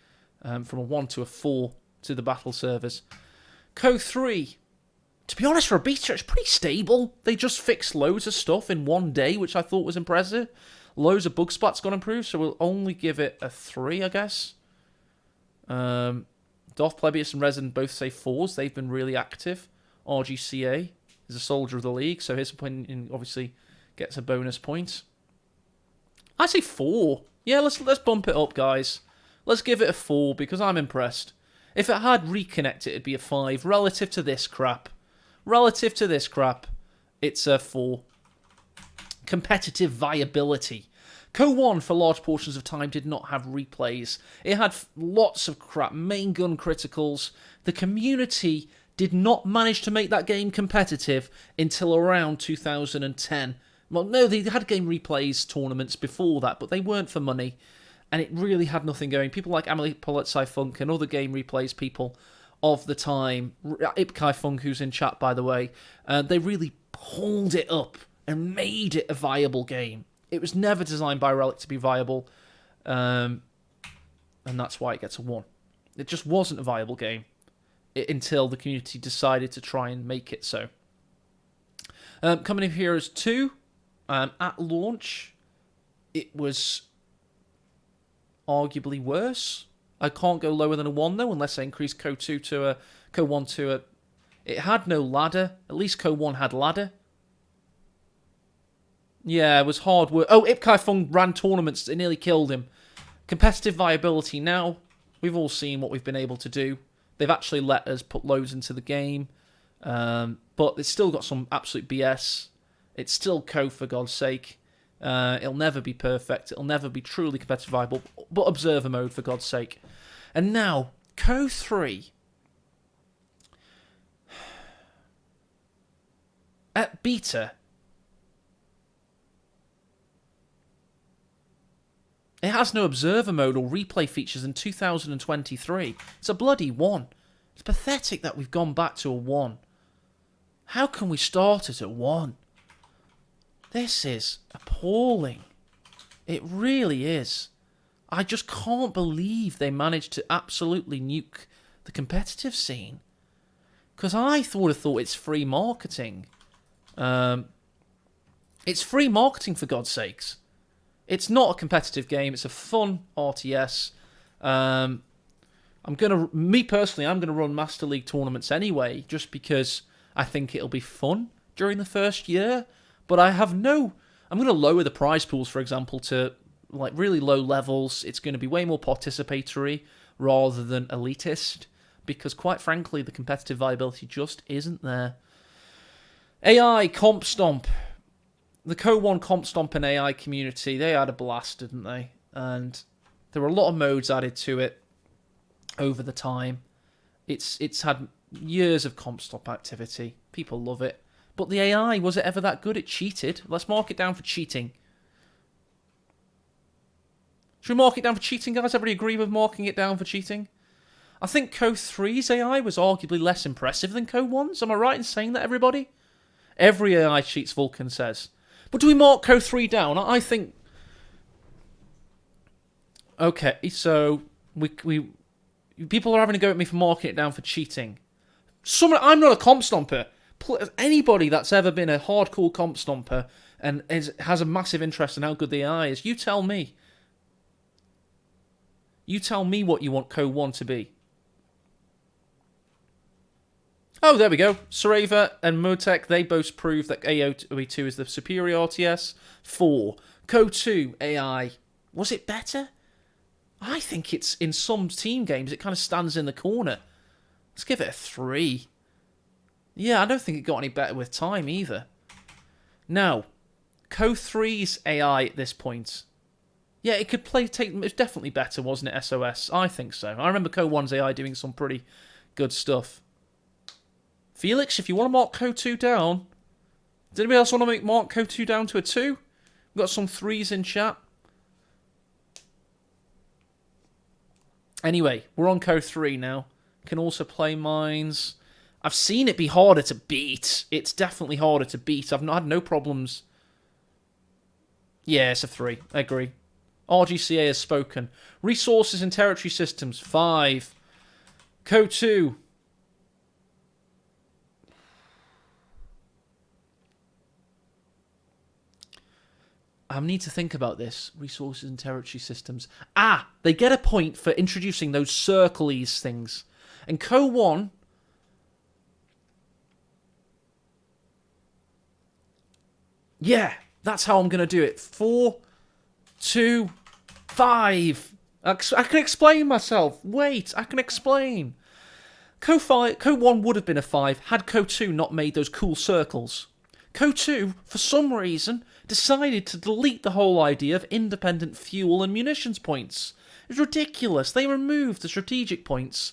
S1: from a 1 to a 4 to the battle servers. CoH3, to be honest, for a beta, it's pretty stable. They just fixed loads of stuff in one day, which I thought was impressive. Loads of bug splats got improved, so we'll only give it a 3, I guess. Darth Plebius and Resident both say 4s. They've been really active. RGCA is a soldier of the league, so his opinion obviously gets a bonus point. I say 4. Yeah, let's bump it up, guys. Let's give it a 4 because I'm impressed. If it had reconnect, it'd be a 5. Relative to this crap, it's a 4. Competitive viability. CoH1 for large portions of time did not have replays. It had lots of crap, main gun criticals. The community did not manage to make that game competitive until around 2010. Well, no, they had game replays tournaments before that, but they weren't for money, and it really had nothing going. People like Amelie Politsai Funk and other game replays people of the time, Ipkai Funk, who's in chat, by the way, they really pulled it up and made it a viable game. It was never designed by Relic to be viable, and that's why it gets a 1. It just wasn't a viable game until the community decided to try and make it so. Company of Heroes 2, at launch, it was arguably worse. I can't go lower than a 1, though, unless I increase CoH1 to a... It had no ladder. At least CoH1 had ladder. Yeah, it was hard work. Oh, Ipkai Fung ran tournaments. It nearly killed him. Competitive viability now. We've all seen what we've been able to do. They've actually let us put loads into the game. But it's still got some absolute BS. It's still CoH, for God's sake. It'll never be perfect. It'll never be truly competitive viable. But observer mode, for God's sake. And now, CoH3. At beta, it has no observer mode or replay features in 2023. It's a bloody 1. It's pathetic that we've gone back to a 1. How can we start at a 1? This is appalling. It really is. I just can't believe they managed to absolutely nuke the competitive scene. Because I would have thought it's free marketing. It's free marketing, for God's sakes. It's not a competitive game. It's a fun RTS. I'm gonna run Master League tournaments anyway, just because I think it'll be fun during the first year. But I'm gonna lower the prize pools, for example, to like really low levels. It's going to be way more participatory rather than elitist, because quite frankly, the competitive viability just isn't there. AI Comp Stomp. The CoH1 Comp Stomp and AI community, they had a blast, didn't they? And there were a lot of modes added to it over the time. It's had years of Comp Stomp activity. People love it. But the AI, was it ever that good? It cheated. Let's mark it down for cheating. Should we mark it down for cheating, guys? Everybody agree with marking it down for cheating? I think CoH3's AI was arguably less impressive than CoH1's. Am I right in saying that, everybody? Every AI cheats, Vulcan says. But do we mark CoH3 down? I think... Okay, so we people are having a go at me for marking it down for cheating. I'm not a comp stomper. Anybody that's ever been a hardcore comp stomper and has a massive interest in how good the AI is, you tell me. You tell me what you want CoH1 to be. Oh, there we go. Sareva and Motec, they both prove that AOE2 is the superior RTS. 4. CoH2 AI. Was it better? I think it's, in some team games, it kind of stands in the corner. Let's give it a 3. Yeah, I don't think it got any better with time either. Now, CoH3's AI at this point. Yeah, it could it's definitely better, wasn't it, SOS? I think so. I remember CoH1's AI doing some pretty good stuff. Felix, if you want to mark CoH2 down, does anybody else want to mark CoH2 down to a 2? We've got some 3s in chat. Anyway, we're on CoH3 now. Can also play mines. I've seen it be harder to beat. It's definitely harder to beat. I've had no problems. Yeah, it's a 3. I agree. RGCA has spoken. Resources and territory systems, 5. CoH2. I need to think about this. Resources and territory systems. Ah, they get a point for introducing those circlies things. And CoH1... Yeah, that's how I'm going to do it. 4, 2, 5. I can explain myself. Wait, I can explain. CoH1 would have been a 5 had CoH2 not made those cool circles. CoH2, for some reason, decided to delete the whole idea of independent fuel and munitions points. It's ridiculous. They removed the strategic points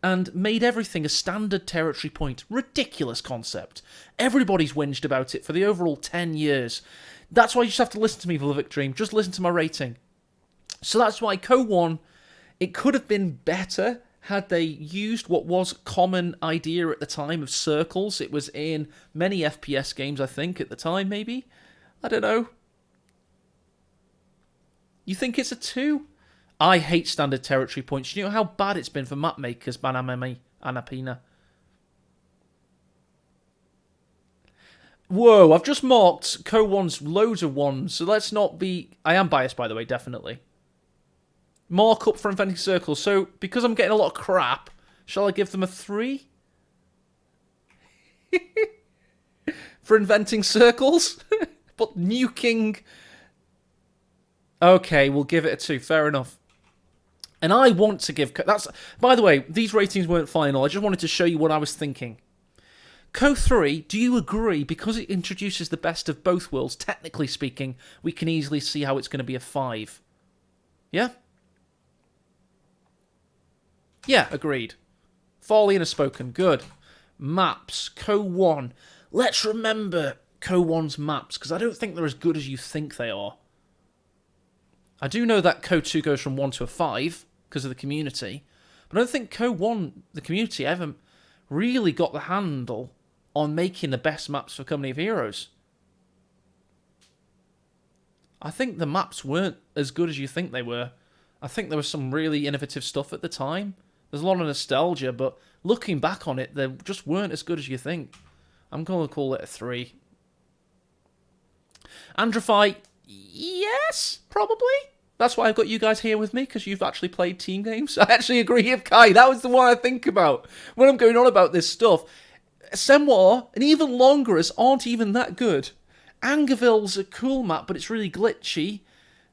S1: and made everything a standard territory point. Ridiculous concept. Everybody's whinged about it for the overall 10 years. That's why you just have to listen to me, Volvic Dream. Just listen to my rating. So that's why CoH1, it could have been better had they used what was a common idea at the time of circles. It was in many FPS games, I think, at the time, maybe. I don't know. You think it's a 2? I hate standard territory points. You know how bad it's been for map makers, Banamemi, Anapina. Whoa, I've just marked CoH1's loads of 1s, so let's not be... I am biased, by the way, definitely. Mark up for inventing circles. So, because I'm getting a lot of crap, shall I give them a 3? For inventing circles? But nuking... Okay, we'll give it a 2. Fair enough. And I want to give... That's. By the way, these ratings weren't final. I just wanted to show you what I was thinking. CoH3, do you agree, because it introduces the best of both worlds, technically speaking, we can easily see how it's going to be a 5? Yeah? Yeah, agreed. Farley has spoken. Good. Maps. CoH1. Let's remember CoH1's maps, because I don't think they're as good as you think they are. I do know that CoH2 goes from 1 to a 5, because of the community, but I don't think CoH1, the community, ever really got the handle on making the best maps for Company of Heroes. I think the maps weren't as good as you think they were. I think there was some really innovative stuff at the time. There's a lot of nostalgia, but looking back on it, they just weren't as good as you think. I'm going to call it a 3. Andrify, yes, probably. That's why I've got you guys here with me, because you've actually played team games. I actually agree with Kai. That was the one I think about when I'm going on about this stuff. Semoir and even Longerus aren't even that good. Angeville's a cool map, but it's really glitchy.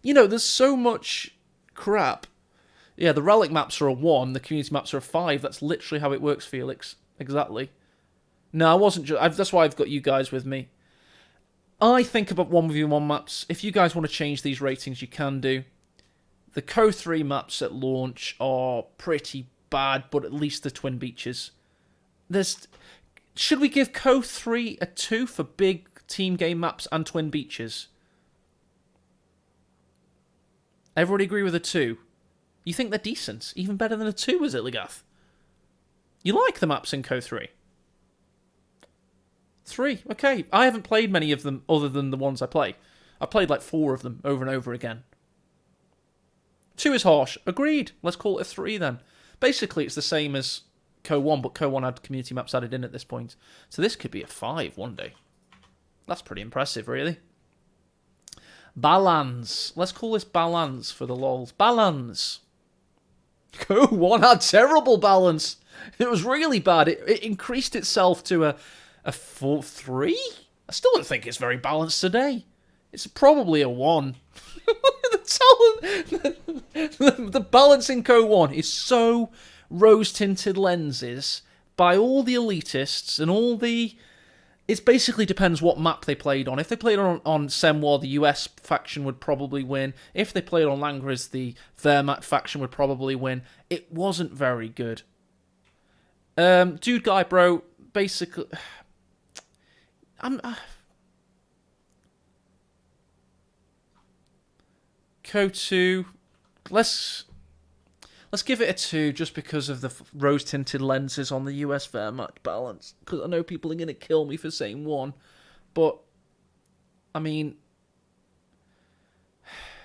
S1: You know, there's so much crap. Yeah, the Relic maps are a 1, the community maps are a 5. That's literally how it works, Felix. Exactly. No, I wasn't just... That's why I've got you guys with me. I think about 1v1 maps. If you guys want to change these ratings, you can do. The CoH3 maps at launch are pretty bad, but at least the Twin Beaches. Should we give CoH3 a 2 for big team game maps and Twin Beaches? Everybody agree with a 2? You think they're decent? Even better than a 2, is it, Legath? You like the maps in CoH3? 3, okay. I haven't played many of them other than the ones I play. I played like 4 of them over and over again. 2 is harsh. Agreed. Let's call it a 3 then. Basically, it's the same as CoH1, but CoH1 had community maps added in at this point. So this could be a 5 one day. That's pretty impressive, really. Balance. Let's call this balance for the lols. Balance. CoH1 had terrible balance. It was really bad. It increased itself to a 4-3? I still don't think it's very balanced today. It's probably a 1. The balance in CoH1 is so rose-tinted lenses by all the elitists and all the... It basically depends what map they played on. If they played on Semwar, the US faction would probably win. If they played on Langris, the Wehrmacht faction would probably win. It wasn't very good. Dude guy, bro, basically... CoH2, let's give it a 2 just because of the rose-tinted lenses on the US Wehrmacht balance. Because I know people are going to kill me for saying 1. But, I mean,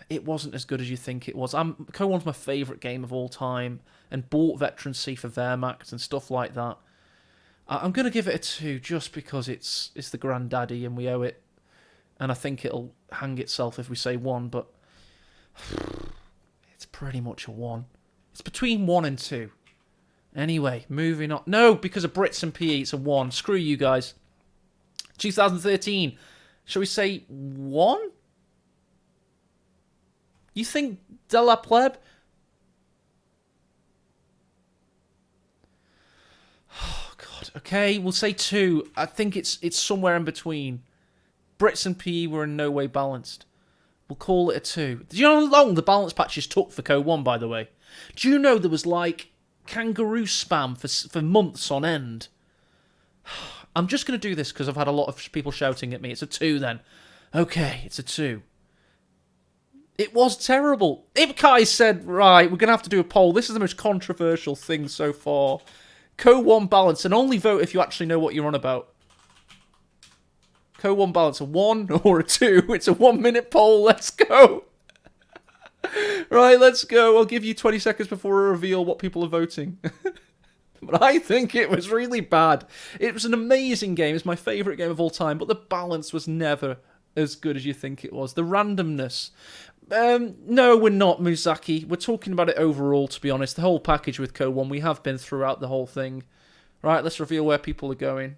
S1: it wasn't as good as you think it was. CoH1's my favourite game of all time. And bought veterancy for Wehrmacht and stuff like that. I'm going to give it a 2 just because it's the granddaddy and we owe it. And I think it'll hang itself if we say 1, but... It's pretty much a 1. It's between 1 and 2. Anyway, moving on. No, because of Brits and PE, it's a 1. Screw you guys. 2013. Shall we say 1? You think De La Plebe? Oh, God. Okay, we'll say 2. I think it's somewhere in between. Brits and PE were in no way balanced. We'll call it a 2. Do you know how long the balance patches took for CoH1, by the way? Do you know there was, like, kangaroo spam for months on end? I'm just going to do this because I've had a lot of people shouting at me. It's a 2, then. Okay, it's a 2. It was terrible. Ibkai said, right, we're going to have to do a poll. This is the most controversial thing so far. CoH1 balance, and only vote if you actually know what you're on about. CoH1 balance, a 1 or a 2? It's a 1-minute poll. Let's go. Right, let's go. I'll give you 20 seconds before I reveal what people are voting. But I think it was really bad. It was an amazing game. It's my favourite game of all time, but the balance was never as good as you think it was. The randomness. No, we're not, Muzaki. We're talking about it overall, to be honest. The whole package with CoH1, we have been throughout the whole thing. Right, let's reveal where people are going.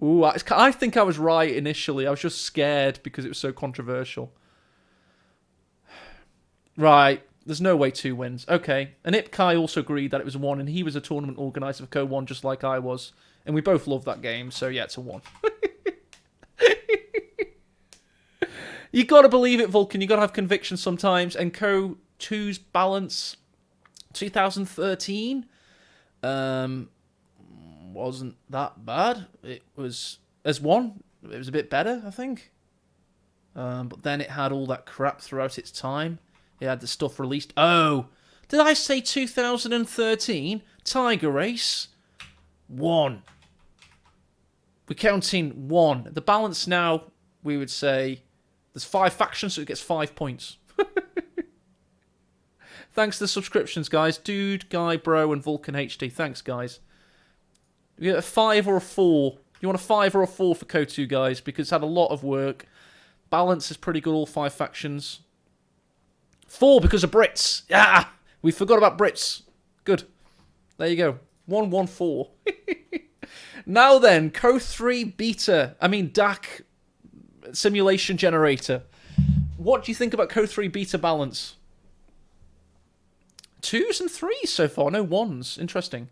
S1: Ooh, I think I was right initially. I was just scared because it was so controversial. Right, there's no way 2 wins. Okay, and Ipkai also agreed that it was a 1, and he was a tournament organiser for CoH1 just like I was. And we both love that game, so yeah, it's a 1. You gotta believe it, Vulcan. You gotta have conviction sometimes. And CoH2's balance, 2013, wasn't that bad. It was, as 1, it was a bit better, I think. But then it had all that crap throughout its time. It had the stuff released. Oh, did I say 2013? Tiger Race? 1. We're counting 1. The balance now, we would say, there's 5 factions, so it gets 5 points. Thanks to the subscriptions, guys. Dude, Guy, Bro, and Vulcan HD. Thanks, guys. We get a 5 or a 4. You want a 5 or a 4 for CoH2, guys, because it's had a lot of work. Balance is pretty good, all 5 factions. 4 because of Brits. Yeah, we forgot about Brits. Good. There you go. 1-1-4. Now then, CoH3 beta. DAC simulation generator. What do you think about CoH3 beta balance? 2s and 3s so far, no 1s. Interesting.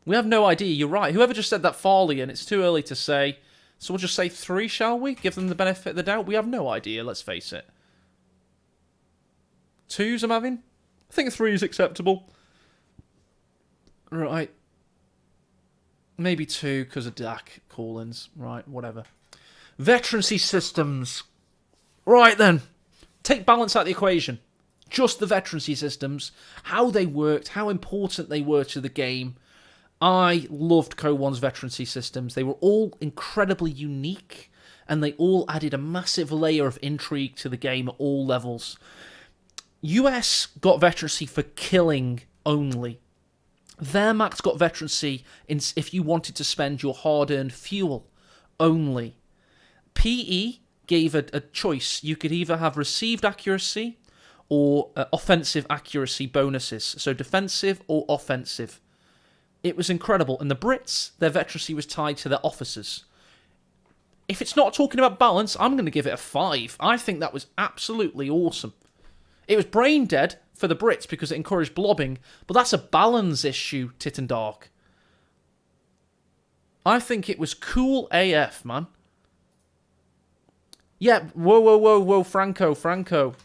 S1: We have no idea, you're right. Whoever just said that Farley, and it's too early to say. So we'll just say 3, shall we? Give them the benefit of the doubt. We have no idea, let's face it. 2s I'm having? I think 3 is acceptable. Right. Maybe 2 because of DAC call-ins. Right, whatever. Veterancy systems. Right then. Take balance out of the equation. Just the veterancy systems. How they worked. How important they were to the game. I loved CoH1's veterancy systems. They were all incredibly unique and they all added a massive layer of intrigue to the game at all levels. US got veterancy for killing only. Wehrmacht got veterancy if you wanted to spend your hard-earned fuel only. PE gave a choice. You could either have received accuracy or offensive accuracy bonuses, so defensive or offensive. It was incredible. And the Brits, their veterancy was tied to their officers. If it's not talking about balance, I'm going to give it a 5. I think that was absolutely awesome. It was brain dead for the Brits because it encouraged blobbing, but that's a balance issue, tit and dark. I think it was cool AF, man. Yeah, whoa, Franco.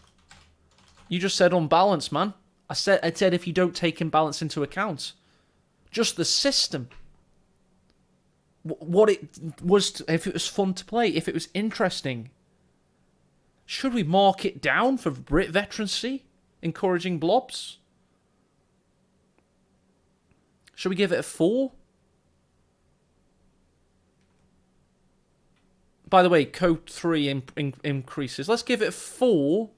S1: You just said unbalanced, man. I said if you don't take imbalance into account. Just the system. What it was, if it was fun to play, if it was interesting. Should we mark it down for Brit veterancy? Encouraging blobs? Should we give it a 4? By the way, CoH3 increases. Let's give it a 4.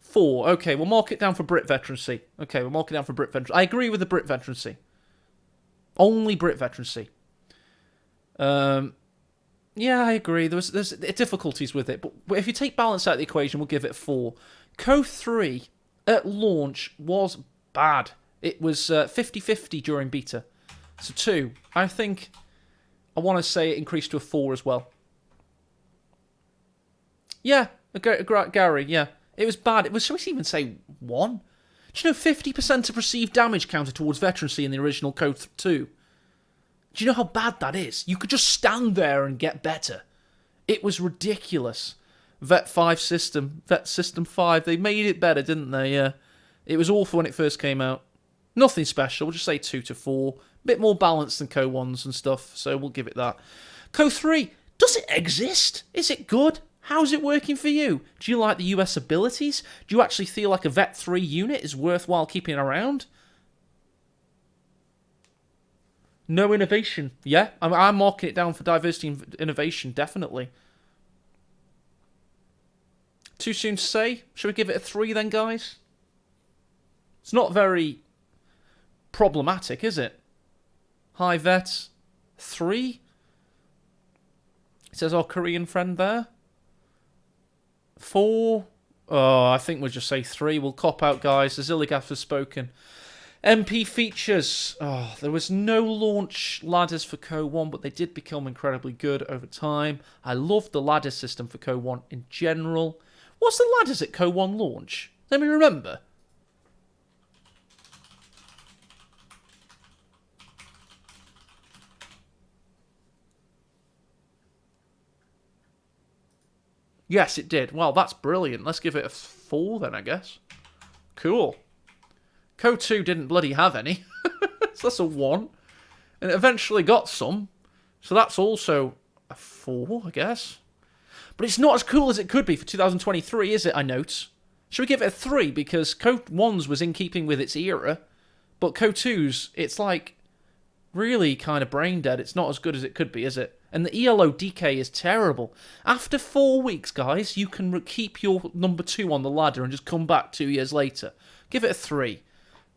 S1: 4. Okay, we'll mark it down for Brit veterancy. Okay, we'll mark it down for Brit veterancy. I agree with the Brit veterancy. Only Brit veterancy. Yeah, I agree. There's difficulties with it, but if you take balance out of the equation, we'll give it a 4. CoH3 at launch was bad. It was 50-50 during beta. So 2. I think I want to say it increased to a 4 as well. Yeah, Gary, yeah. It was bad. It was, shall we even say 1? Do you know 50% of received damage counted towards veterancy in the original CoH2? Do you know how bad that is? You could just stand there and get better. It was ridiculous. Vet 5 system. Vet System 5. They made it better, didn't they? Yeah. It was awful when it first came out. Nothing special. We'll just say 2 to 4. Bit more balanced than CoH1s and stuff, so we'll give it that. CoH3. Does it exist? Is it good? How's it working for you? Do you like the US abilities? Do you actually feel like a Vet 3 unit is worthwhile keeping around? No innovation. Yeah, I'm marking it down for diversity and innovation, definitely. Too soon to say? Should we give it a 3 then, guys? It's not very problematic, is it? High vet 3? It says our Korean friend there. 4? Oh, I think we'll just say 3. We'll cop out, guys. The Zilligaf has spoken. MP features. Oh, there was no launch ladders for CoH1, but they did become incredibly good over time. I loved the ladder system for CoH1 in general. What's the ladders at CoH1 launch? Let me remember. Yes, it did. Well, that's brilliant. Let's give it a 4 then, I guess. Cool. CoH2 didn't bloody have any. So that's a 1. And it eventually got some. So that's also a 4, I guess. But it's not as cool as it could be for 2023, is it, I note? Should we give it a 3? Because CoH1's was in keeping with its era. But CoH2's, it's like really kind of brain dead. It's not as good as it could be, is it? And the ELO decay is terrible. After 4 weeks, guys, you can keep your number 2 on the ladder and just come back 2 years later. Give it a 3.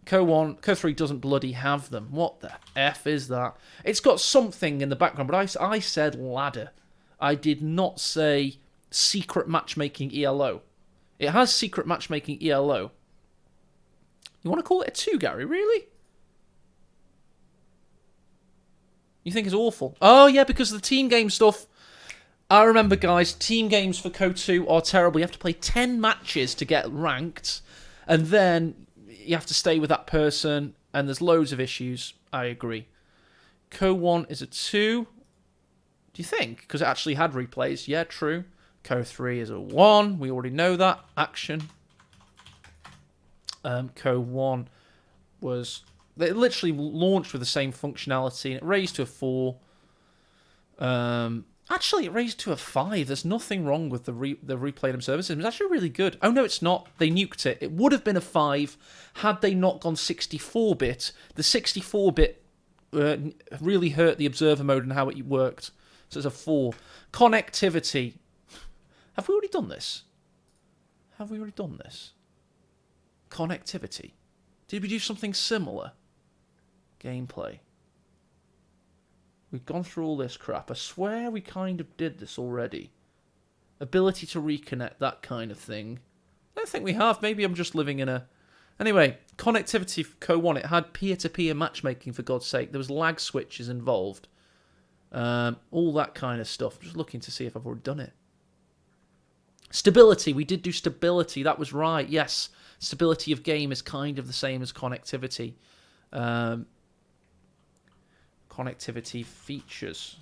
S1: CoH3 doesn't bloody have them. What the F is that? It's got something in the background, but I said ladder. I did not say secret matchmaking ELO. It has secret matchmaking ELO. You want to call it a 2, Gary? Really? You think it's awful? Oh, yeah, because of the team game stuff. I remember, guys, team games for CoH2 are terrible. You have to play 10 matches to get ranked, and then you have to stay with that person, and there's loads of issues. I agree. CoH1 is a 2. Do you think? Because it actually had replays. Yeah, true. CoH3 is a 1. We already know that. Action. CoH1 was... They literally launched with the same functionality, and it raised to a 4. Actually, it raised to a 5. There's nothing wrong with the replay them services. It's actually really good. Oh, no, it's not. They nuked it. It would have been a 5 had they not gone 64-bit. The 64-bit really hurt the observer mode and how it worked. So it's a 4. Connectivity. Have we already done this? Have we already done this? Connectivity. Did we do something similar? Gameplay. We've gone through all this crap. I swear we kind of did this already. Ability to reconnect, that kind of thing. I don't think we have. Maybe I'm just living in a... Anyway, connectivity for CoH1. It had peer-to-peer matchmaking, for God's sake. There was lag switches involved. All that kind of stuff. Just looking to see if I've already done it. Stability. We did do stability. That was right. Yes. Stability of game is kind of the same as connectivity. Connectivity features.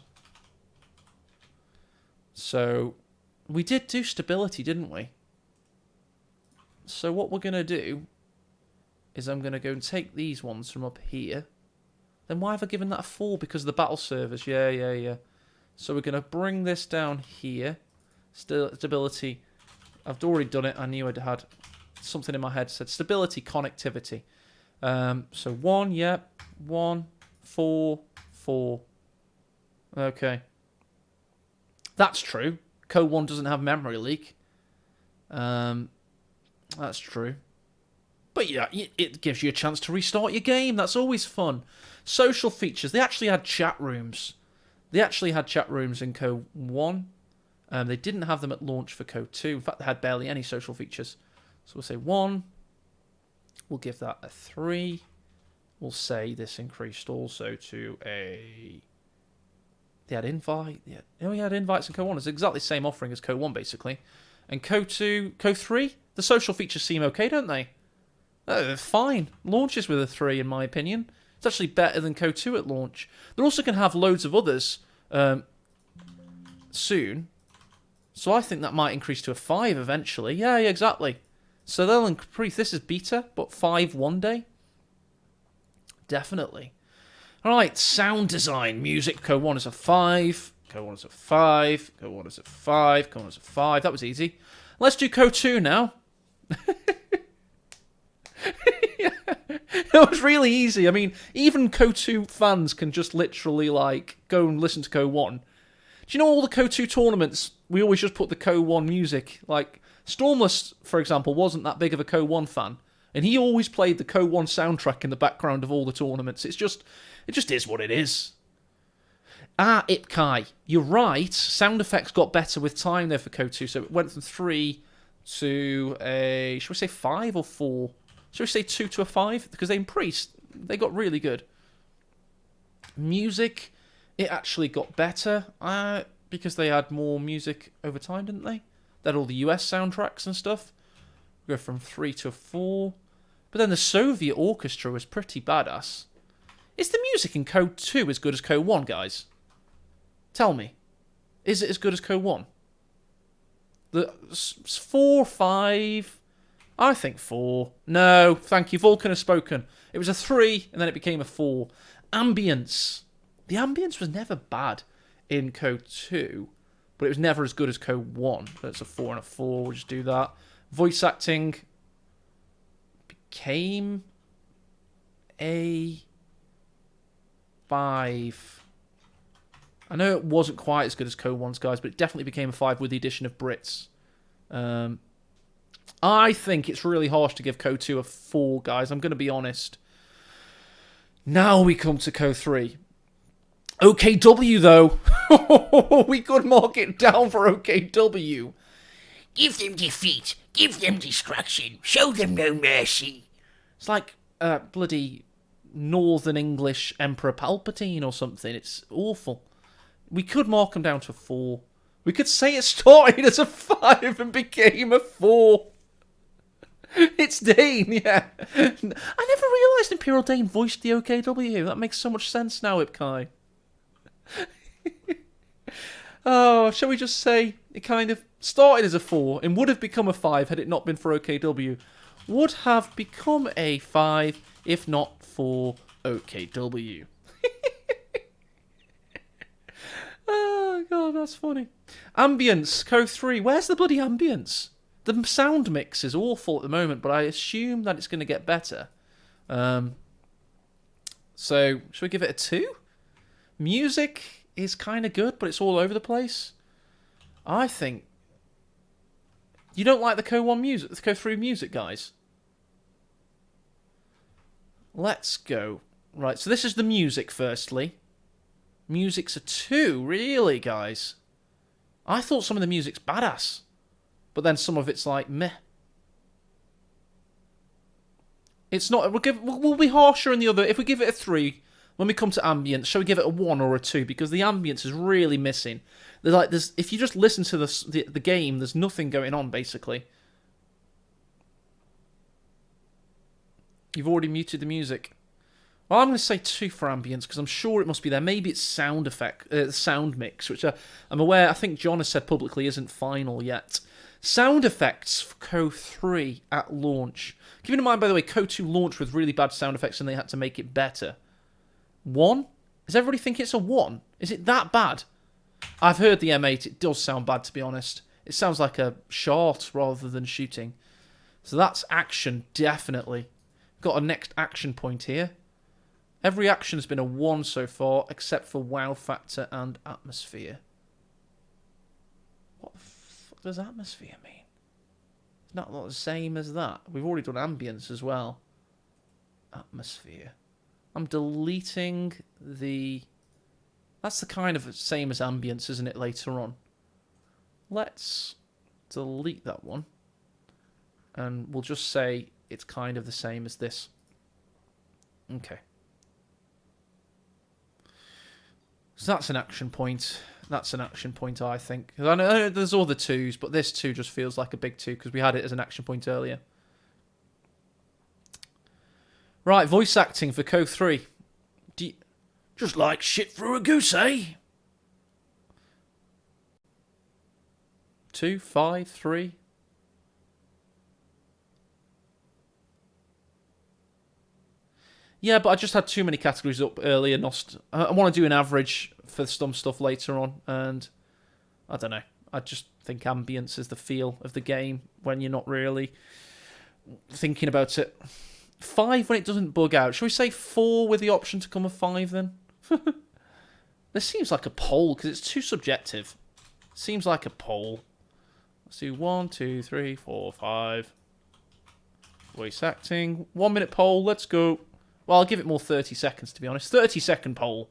S1: So, we did do stability, didn't we? So what we're going to do is I'm going to go and take these ones from up here. Then why have I given that a 4? Because of the battle servers. Yeah. So we're going to bring this down here. Stability. I've already done it. I knew I'd had something in my head said stability, connectivity. So 1, yep. 1, 4, 4. Okay. That's true. CoH1 doesn't have memory leak. That's true. But yeah, it gives you a chance to restart your game. That's always fun. Social features. They actually had chat rooms. They actually had chat rooms in CoH1. They didn't have them at launch for CoH2. In fact, they had barely any social features. So we'll say 1. We'll give that a 3. We'll say this increased also to a... They had invite. Yeah. Oh, we had invites in CoH1. It's exactly the same offering as CoH1, basically. And CoH2, CoH3, the social features seem okay, don't they? They're fine. Launches with a 3, in my opinion. It's actually better than CoH2 at launch. They're also going to have loads of others soon. So I think that might increase to a 5 eventually. Yeah, exactly. So they'll increase. This is beta, but 5 one day. Definitely. Alright, sound design. Music. CoH1 is a 5. CoH1 is a 5. CoH1 is a 5. CoH1 is a 5. That was easy. Let's do CoH2 now. It was really easy. I mean, even CoH2 fans can just literally, like, go and listen to CoH1. Do you know all the CoH2 tournaments, we always just put the CoH1 music? Like, Stormless, for example, wasn't that big of a CoH1 fan. And he always played the CoH1 soundtrack in the background of all the tournaments. It just is what it is. Ipkai, you're right. Sound effects got better with time there for CoH2. So it went from 3 to a, should we say 5 or 4? Should we say 2 to a 5? Because they increased. They got really good. Music, it actually got better. Because they had more music over time, didn't they? They had all the US soundtracks and stuff. Go from 3 to a 4. But then the Soviet orchestra was pretty badass. Is the music in CoH2 as good as CoH1, guys? Tell me. Is it as good as CoH1? The 4, 5... I think 4. No, thank you. Vulcan has spoken. It was a 3, and then it became a 4. Ambience. The ambience was never bad in CoH2, but it was never as good as CoH1. That's a 4 and a 4. We'll just do that. Voice acting became a 5. I know it wasn't quite as good as CoH1's, guys, but it definitely became a 5 with the addition of Brits. I think it's really harsh to give CoH2 a 4, guys. I'm going to be honest. Now we come to CoH3. OKW, though. We could mark it down for OKW.
S2: Give them defeat. Give them destruction. Show them no mercy.
S1: It's like bloody Northern English Emperor Palpatine or something. It's awful. We could mark them down to a 4. We could say it started as a 5 and became a 4. It's Dane, yeah. I never realised Imperial Dane voiced the OKW. That makes so much sense now, Ipkai. Oh, shall we just say it kind of started as a 4 and would have become a 5 had it not been for OKW. Would have become a 5 if not for OKW. Oh, God, that's funny. Ambience, CoH3. Where's the bloody ambience? The sound mix is awful at the moment, but I assume that it's going to get better. So, should we give it a 2? Music, is kind of good, but it's all over the place. I think... You don't like the CoH1 music, the CoH3 music, guys? Let's go. Right, so this is the music, firstly. Music's a 2, really, guys? I thought some of the music's badass. But then some of it's like, meh. It's not... We'll be harsher in the other... If we give it a 3, when we come to Abience, shall we give it a 1 or a 2? Because the Abience is really missing. There's if you just listen to the game, there's nothing going on, basically. You've already muted the music. Well, I'm going to say 2 for Abience, because I'm sure it must be there. Maybe it's sound mix, which I'm aware, I think John has said publicly isn't final yet. Sound effects for CoH3 at launch. Keeping in mind, by the way, CoH2 launched with really bad sound effects and they had to make it better. 1? Does everybody think it's a 1? Is it that bad? I've heard the M8. It does sound bad, to be honest. It sounds like a shot rather than shooting. So that's action, definitely. Got a next action point here. Every action has been a 1 so far, except for wow factor and atmosphere. What the fuck does atmosphere mean? It's not the same as that. We've already done ambience as well. Atmosphere. I'm deleting the... That's the kind of same as ambience, isn't it, later on? Let's delete that one. And we'll just say it's kind of the same as this. Okay. So that's an action point. That's an action point, I think. I know there's all the 2s, but this 2 just feels like a big 2 because we had it as an action point earlier. Right, voice acting for CoH3.
S2: Just like shit through a goose, eh?
S1: 2, 5, 3. Yeah, but I just had too many categories up earlier. I want to do an average for some stuff later on, and I don't know. I just think ambience is the feel of the game when you're not really thinking about it. 5 when it doesn't bug out. Shall we say 4 with the option to come a 5 then? This seems like a poll because it's too subjective. Seems like a poll. Let's do 1, 2, 3, 4, 5. Voice acting. 1 minute poll. Let's go. Well, I'll give it more 30 seconds, to be honest. 30-second poll.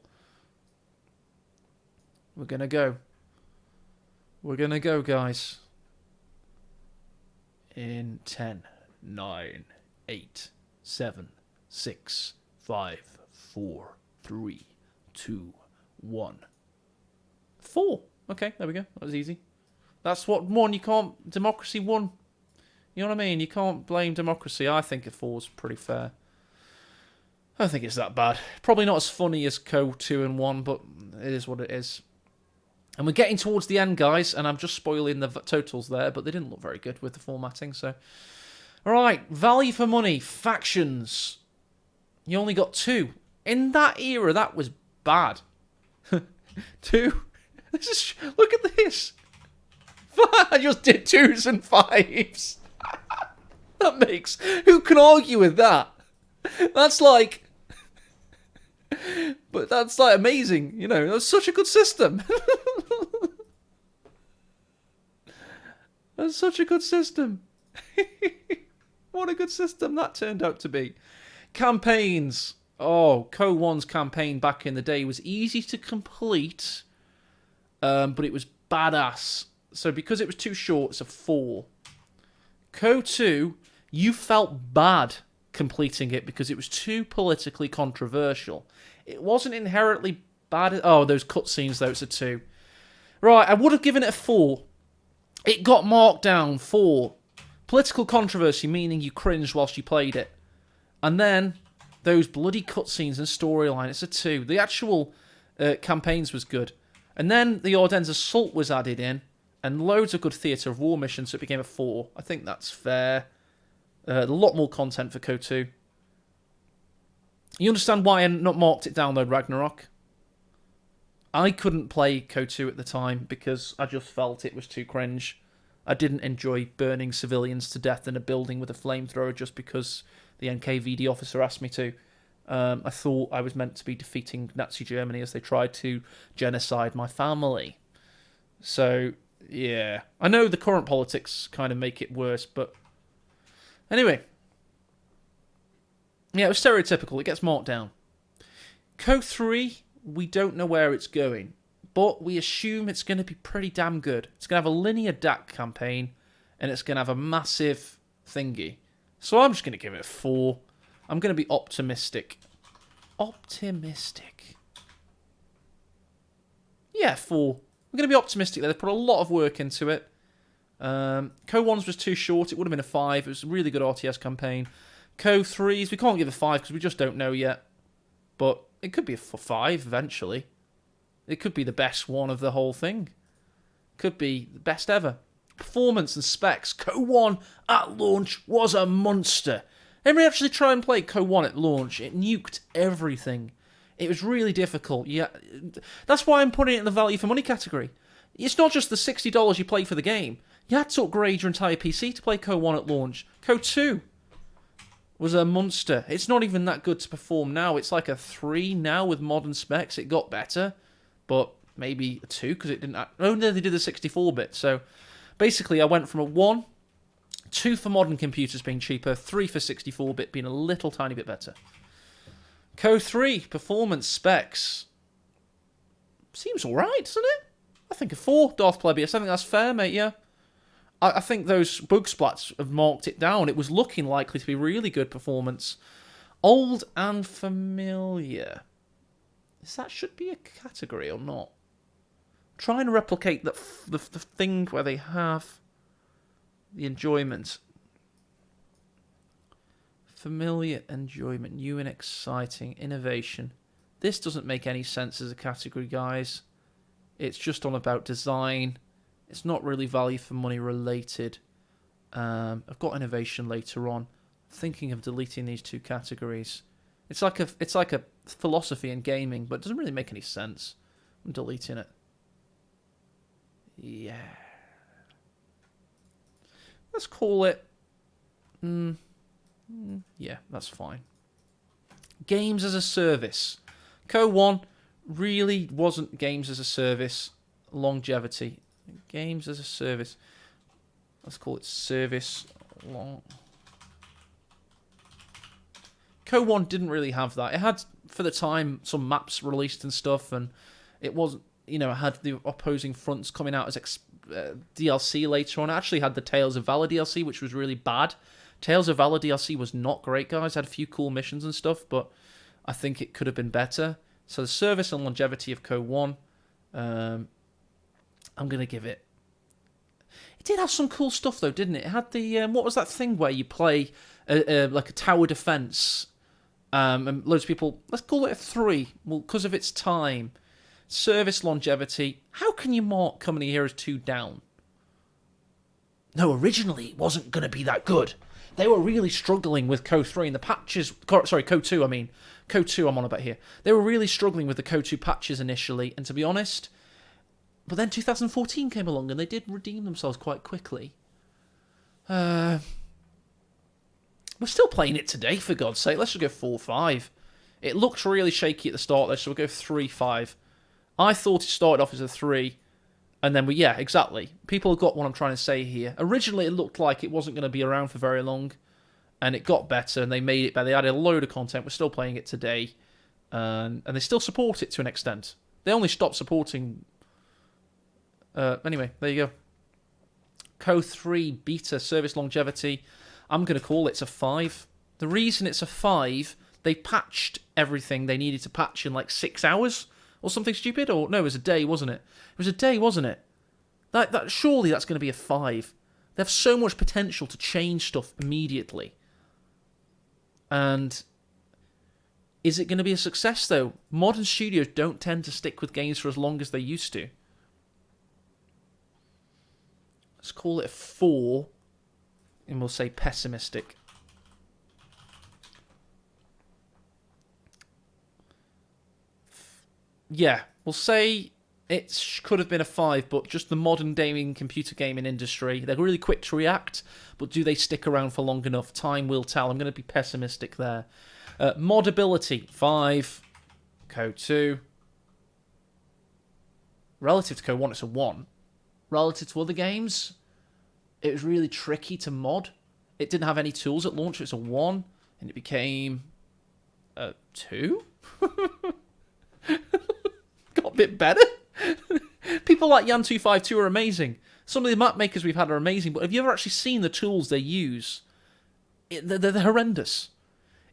S1: We're going to go. We're going to go, guys. In 10, 9, 8, 7, 6, 5, 4, 3, 2, 1. 4. Okay, there we go. That was easy. That's what won. You can't... Democracy won. You know what I mean? You can't blame democracy. I think a 4 is pretty fair. I don't think it's that bad. Probably not as funny as CoH2 and 1, but it is what it is. And we're getting towards the end, guys, and I'm just spoiling the totals there, but they didn't look very good with the formatting, so... Alright, value for money, factions. You only got 2. In that era, that was bad. 2. Look at this. I just did 2s and 5s. That makes... Who can argue with that? That's like... But that's like amazing, you know. That's such a good system. That's such a good system. What a good system that turned out to be. Campaigns. Oh, CoH1's campaign back in the day was easy to complete, but it was badass. So because it was too short, it's a 4. CoH2, you felt bad completing it because it was too politically controversial. It wasn't inherently bad. Oh, those cutscenes, though, it's a 2. Right, I would have given it a 4. It got marked down 4. Political controversy, meaning you cringed whilst you played it. And then those bloody cutscenes and storyline, it's a 2. The actual campaigns was good. And then the Ardennes Assault was added in, and loads of good theatre of war missions, so it became a 4. I think that's fair. A lot more content for CoH2. You understand why I not marked it down, though, Ragnarok? I couldn't play CoH2 at the time because I just felt it was too cringe. I didn't enjoy burning civilians to death in a building with a flamethrower just because the NKVD officer asked me to. I thought I was meant to be defeating Nazi Germany as they tried to genocide my family. So, yeah. I know the current politics kind of make it worse, but... Anyway. Yeah, it was stereotypical. It gets marked down. CoH3, we don't know where it's going, but we assume it's going to be pretty damn good. It's going to have a linear DAC campaign, and it's going to have a massive thingy. So I'm just going to give it a 4. I'm going to be optimistic. Optimistic. Yeah, 4. I'm going to be optimistic there. They put a lot of work into it. CoH1's was too short. It would have been a 5. It was a really good RTS campaign. CoH3's, we can't give a 5 because we just don't know yet. But it could be a 5 eventually. It could be the best one of the whole thing. Could be the best ever. Performance and specs. CoH1 at launch was a monster. Anybody actually try and play CoH1 at launch? It nuked everything. It was really difficult. Yeah, that's why I'm putting it in the value for money category. It's not just the $60 you pay for the game. You had to upgrade your entire PC to play CoH1 at launch. CoH2 was a monster. It's not even that good to perform now. It's like a 3 now with modern specs. It got better, but maybe a 2 because it didn't... Oh, no, they did the 64-bit. So basically, I went from a 1, 2 for modern computers being cheaper, 3 for 64-bit being a little tiny bit better. CoH3, performance specs. Seems alright, doesn't it? I think a 4, Darth Plebius. I think that's fair, mate, yeah. I think those bug splats have marked it down. It was looking likely to be really good performance. Old and familiar. That should be a category or not? Try and replicate the thing where they have the enjoyment. Familiar, enjoyment, new and exciting, innovation. This doesn't make any sense as a category, guys. It's just on about design. It's not really value for money related. I've got innovation later on. I'm thinking of deleting these 2 categories. It's like a philosophy in gaming, but it doesn't really make any sense. I'm deleting it. Yeah. Let's call it... yeah, that's fine. Games as a service. CoH1 really wasn't games as a service. Longevity. Games as a service. Let's call it service. CoH1 didn't really have that. It had, for the time, some maps released and stuff, and it wasn't, it had the opposing fronts coming out as DLC later on. It actually had the Tales of Valor DLC, which was really bad. Tales of Valor DLC was not great, guys. It had a few cool missions and stuff, but I think it could have been better. So the service and longevity of CoH1, I'm going to give it... It did have some cool stuff, though, didn't it? It had the... what was that thing where you play like a tower defense? And loads of people... Let's call it a 3, well, because of its time. Service longevity. How can you mark Company Heroes 2 down? No, originally it wasn't going to be that good. They were really struggling with CoH3 and the patches... Sorry, CoH2, I mean. CoH2 I'm on about here. They were really struggling with the CoH2 patches initially, and to be honest... But then 2014 came along, and they did redeem themselves quite quickly. We're still playing it today, for God's sake. Let's just go 4-5. It looked really shaky at the start there, so we'll go 3-5. I thought it started off as a 3, and then yeah, exactly. People got what I'm trying to say here. Originally, it looked like it wasn't going to be around for very long, and it got better, and they made it better. They added a load of content. We're still playing it today, and they still support it to an extent. They only stopped supporting... anyway, there you go. CoH3 beta service longevity. I'm going to call it a 5. The reason it's a 5, they patched everything they needed to patch in like 6 hours or something stupid. Or no, it was a day, wasn't it? It was a day, wasn't it? That surely that's going to be a 5. They have so much potential to change stuff immediately. And is it going to be a success though? Modern studios don't tend to stick with games for as long as they used to. Let's call it a 4, and we'll say pessimistic. Yeah, we'll say it could have been a 5, but just the modern computer gaming industry, they're really quick to react, but do they stick around for long enough? Time will tell. I'm going to be pessimistic there. Modability, 5. CoH2. Relative to CoH1, it's a 1. Relative to other games, it was really tricky to mod. It didn't have any tools at launch. It's a 1, and it became a 2. Got a bit better. People like Yan252 are amazing. Some of the map makers we've had are amazing, but have you ever actually seen the tools they use? They're horrendous.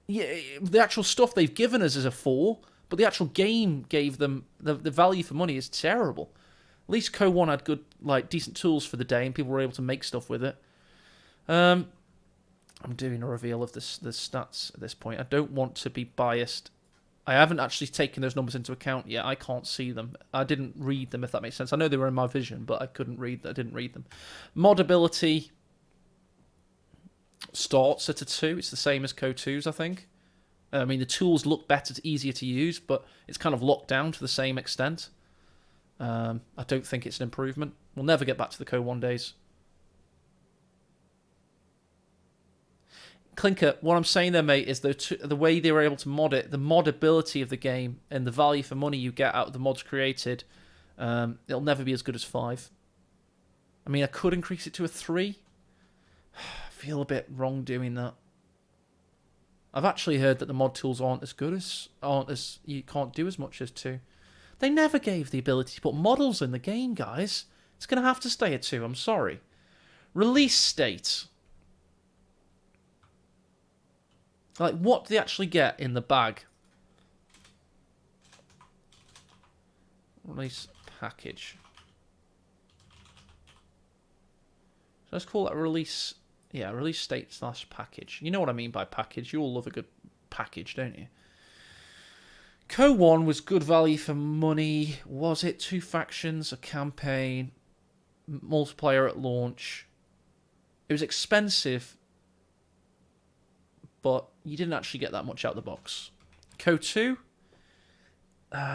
S1: Yeah, the actual stuff they've given us is a 4, but the actual game gave them the value for money is terrible. At least CoH1 had good, like, decent tools for the day, and people were able to make stuff with it. I'm doing a reveal of the stats at this point. I don't want to be biased. I haven't actually taken those numbers into account yet. I can't see them. I didn't read them, if that makes sense. I know they were in my vision, but I didn't read them. Modability starts at a 2. It's the same as CoH2's, I think. I mean, the tools look better, it's easier to use, but it's kind of locked down to the same extent. I don't think it's an improvement. We'll never get back to the CoH1 days. Clinker, what I'm saying there, mate, is the way they were able to mod it, the modability of the game, and the value for money you get out of the mods created, it'll never be as good as 5. I mean, I could increase it to a 3. I feel a bit wrong doing that. I've actually heard that the mod tools aren't as you can't do as much as 2. They never gave the ability to put models in the game, guys. It's going to have to stay at 2, I'm sorry. Release state. Like, what do they actually get in the bag? Release package. So let's call it a release. Yeah, release state / package. You know what I mean by package. You all love a good package, don't you? CoH1 was good value for money. Was it 2 factions, a campaign, multiplayer at launch? It was expensive, but you didn't actually get that much out of the box. CoH2,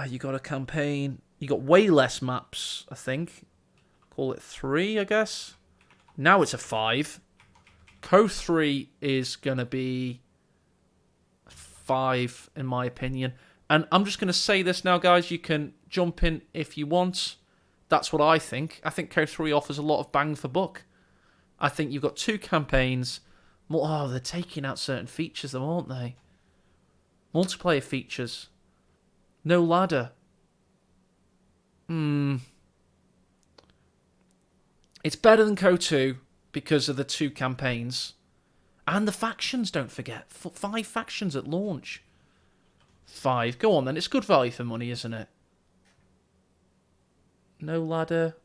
S1: you got a campaign. You got way less maps, I think. Call it 3, I guess. Now it's a 5. CoH3 is going to be 5, in my opinion. And I'm just going to say this now, guys. You can jump in if you want. That's what I think. I think CoH3 offers a lot of bang for buck. I think you've got 2 campaigns. Oh, they're taking out certain features, though, aren't they? Multiplayer features. No ladder. It's better than CoH2 because of the 2 campaigns. And the factions, don't forget. 5 factions at launch. 5. Go on, then. It's good value for money, isn't it? No ladder.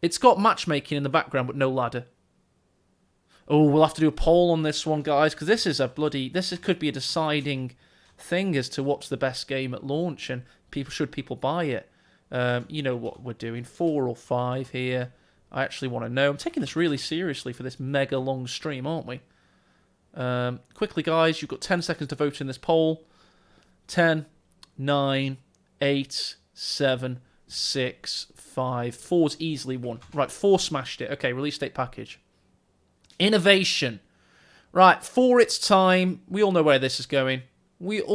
S1: It's got matchmaking in the background, but no ladder. Oh, we'll have to do a poll on this one, guys, because this is a bloody... could be a deciding thing as to what's the best game at launch, and should people buy it. You know what we're doing. 4 or 5 here. I actually want to know. I'm taking this really seriously for this mega long stream, aren't we? Quickly, guys, you've got 10 seconds to vote in this poll. 10, 9, 8, 7, 6, 5. 4's easily won. Right, 4 smashed it. Okay, release date package. Innovation. Right, for its time, we all know where this is going. With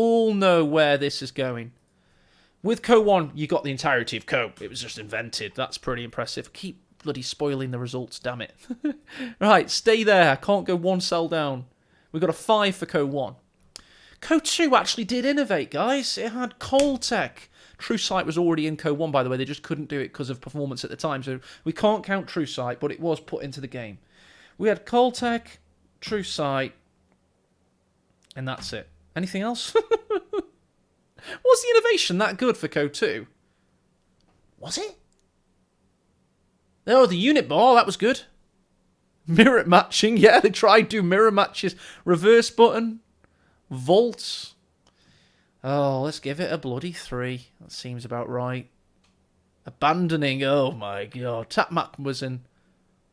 S1: CoH1, you got the entirety of CoH. It was just invented. That's pretty impressive. Keep bloody spoiling the results, damn it. Right, stay there. I can't go 1 cell down. We've got a 5 for CoH1. CoH2 actually did innovate, guys. It had CoH3. True Sight was already in CoH1, by the way. They just couldn't do it because of performance at the time. So we can't count True Sight, but it was put into the game. We had CoH3, True Sight, and that's it. Anything else? Was the innovation that good for CoH2? Was it? Oh, the unit bar, that was good. Mirror matching, yeah, they tried to do mirror matches. Reverse button. Vaults. Oh, let's give it a bloody 3. That seems about right. Abandoning, oh my god. Tap map was in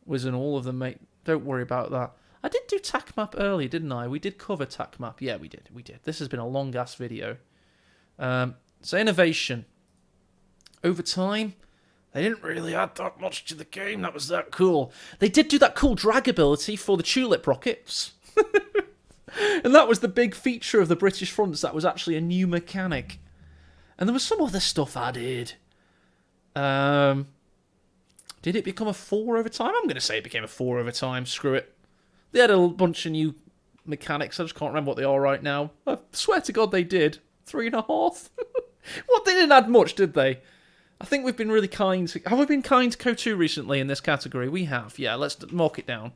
S1: all of them, mate. Don't worry about that. I did do TAC map early, didn't I? We did cover TAC map. Yeah, we did. This has been a long-ass video. So innovation. Over time, they didn't really add that much to the game. That was that cool. They did do that cool drag ability for the tulip rockets. And that was the big feature of the British fronts. That was actually a new mechanic. And there was some other stuff added. Did it become a 4 over time? I'm going to say it became a 4 over time. Screw it. They had a bunch of new mechanics. I just can't remember what they are right now. I swear to God they did. 3.5. What, they didn't add much, did they? I think we've been really kind. Have we been kind to CoH2 recently in this category? We have. Yeah, let's mark it down.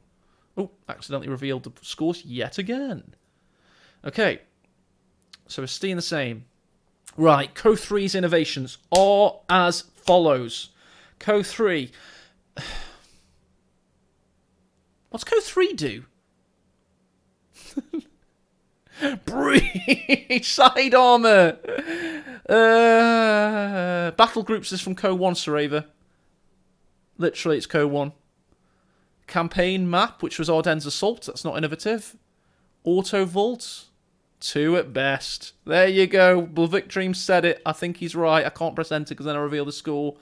S1: Oh, accidentally revealed the scores yet again. Okay. So we're staying the same. Right, CoH3's innovations are as follows. CoH3. What's CoH3 do? Breach! Side armor! Battle groups is from CoH1, Sareva. Literally, it's CoH1. Campaign map, which was Ardennes Assault. That's not innovative. Auto Vault. 2 at best. There you go. Bulvic Dream said it. I think he's right. I can't press enter because then I reveal the score.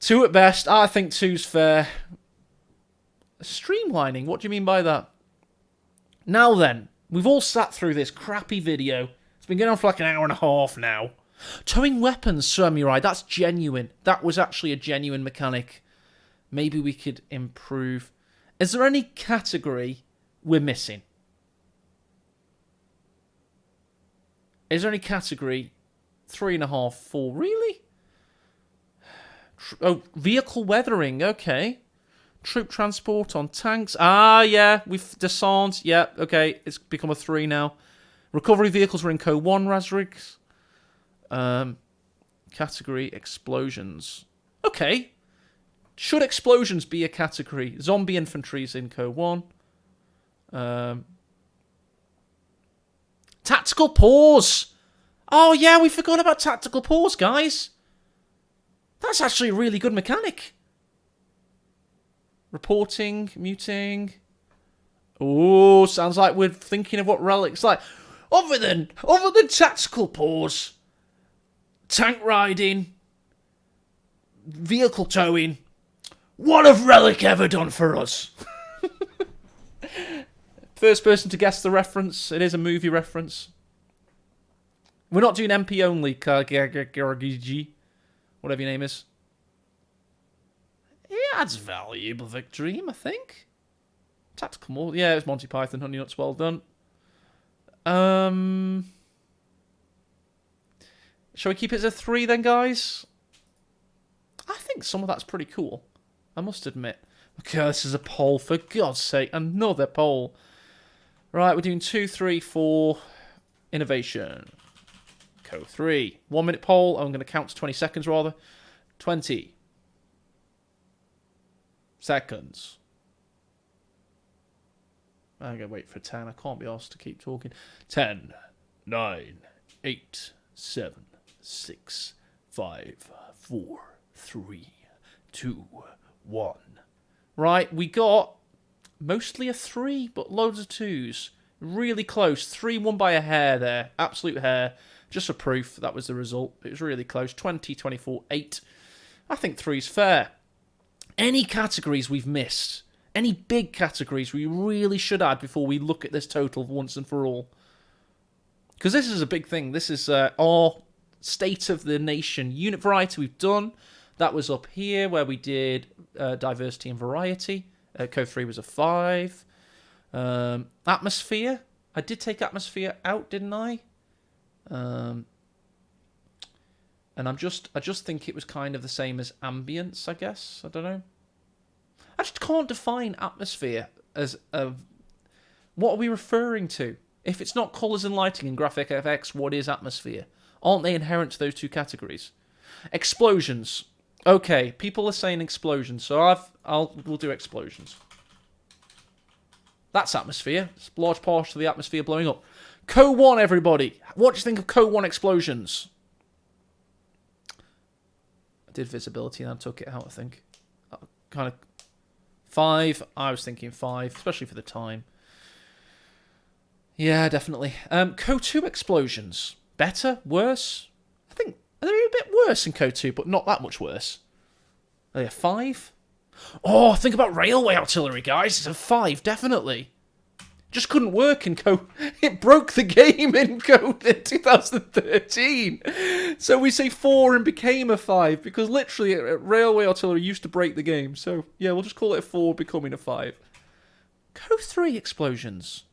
S1: 2 at best. I think 2's fair. Streamlining. What do you mean by that? Now then, we've all sat through this crappy video. It's been going on for like an hour and a half now. Towing weapons, samurai. That's genuine. That was actually a genuine mechanic. Maybe we could improve. Is there any category we're missing? Is there any category 3.5, 4? Really? Oh, vehicle weathering. Okay. Troop transport on tanks. Ah, yeah. We've descent. Yeah, okay. It's become a 3 now. Recovery vehicles were in CoH1, Razrigs. Category explosions. Okay. Should explosions be a category? Zombie infantry's in CoH1. Tactical pause. Oh, yeah, we forgot about tactical pause, guys. That's actually a really good mechanic. Reporting, muting. Oh, sounds like we're thinking of what Relic's like. Other than tactical pause, tank riding, vehicle towing, what have Relic ever done for us? First person to guess the reference. It is a movie reference. We're not doing MP only, whatever your name is. It adds valuable victory, I think. Tactical more. Yeah, it was Monty Python, Honey Nuts, well done. Shall we keep it as a 3 then, guys? I think some of that's pretty cool. I must admit. Okay, this is a poll, for God's sake. Another poll. Right, we're doing 2, 3, 4. Innovation. CoH3. 1 minute poll. I'm going to count to 20 seconds, rather. 20 seconds. I'm going to wait for 10. I can't be asked to keep talking. 10, 9, 8, 7, 6, 5, 4, 3, 2, 1. Right, we got mostly a 3, but loads of 2s. Really close. 3 won by a hair there. Absolute hair. Just for proof, that was the result. It was really close. 20, 24, 8. I think 3's fair. Any categories we've missed? Any big categories we really should add before we look at this total once and for all? Because this is a big thing. This is our State of the Nation unit variety we've done. That was up here where we did diversity and variety. CoH3 was a 5. Atmosphere. I did take atmosphere out, didn't I? And I just think it was kind of the same as ambience, I guess. I don't know. I just can't define atmosphere as a... What are we referring to? If it's not colours and lighting and graphic FX, what is atmosphere? Aren't they inherent to those two categories? Explosions. Okay, people are saying explosions, so we'll do explosions. That's atmosphere. It's a large part of the atmosphere blowing up. CoH1, everybody. What do you think of CoH1 explosions? I did visibility and I took it out, I think. Kind of 5. I was thinking 5, especially for the time. Yeah, definitely. CoH2 explosions. Better? Worse? I think they're a bit worse in CoH2, but not that much worse. Are they a 5? Oh, think about railway artillery, guys. It's a 5, definitely. Just couldn't work in Co. It broke the game in Code in 2013. So we say 4 and became a 5 because literally railway artillery used to break the game. So yeah, we'll just call it a 4 becoming a 5. CoH3 explosions.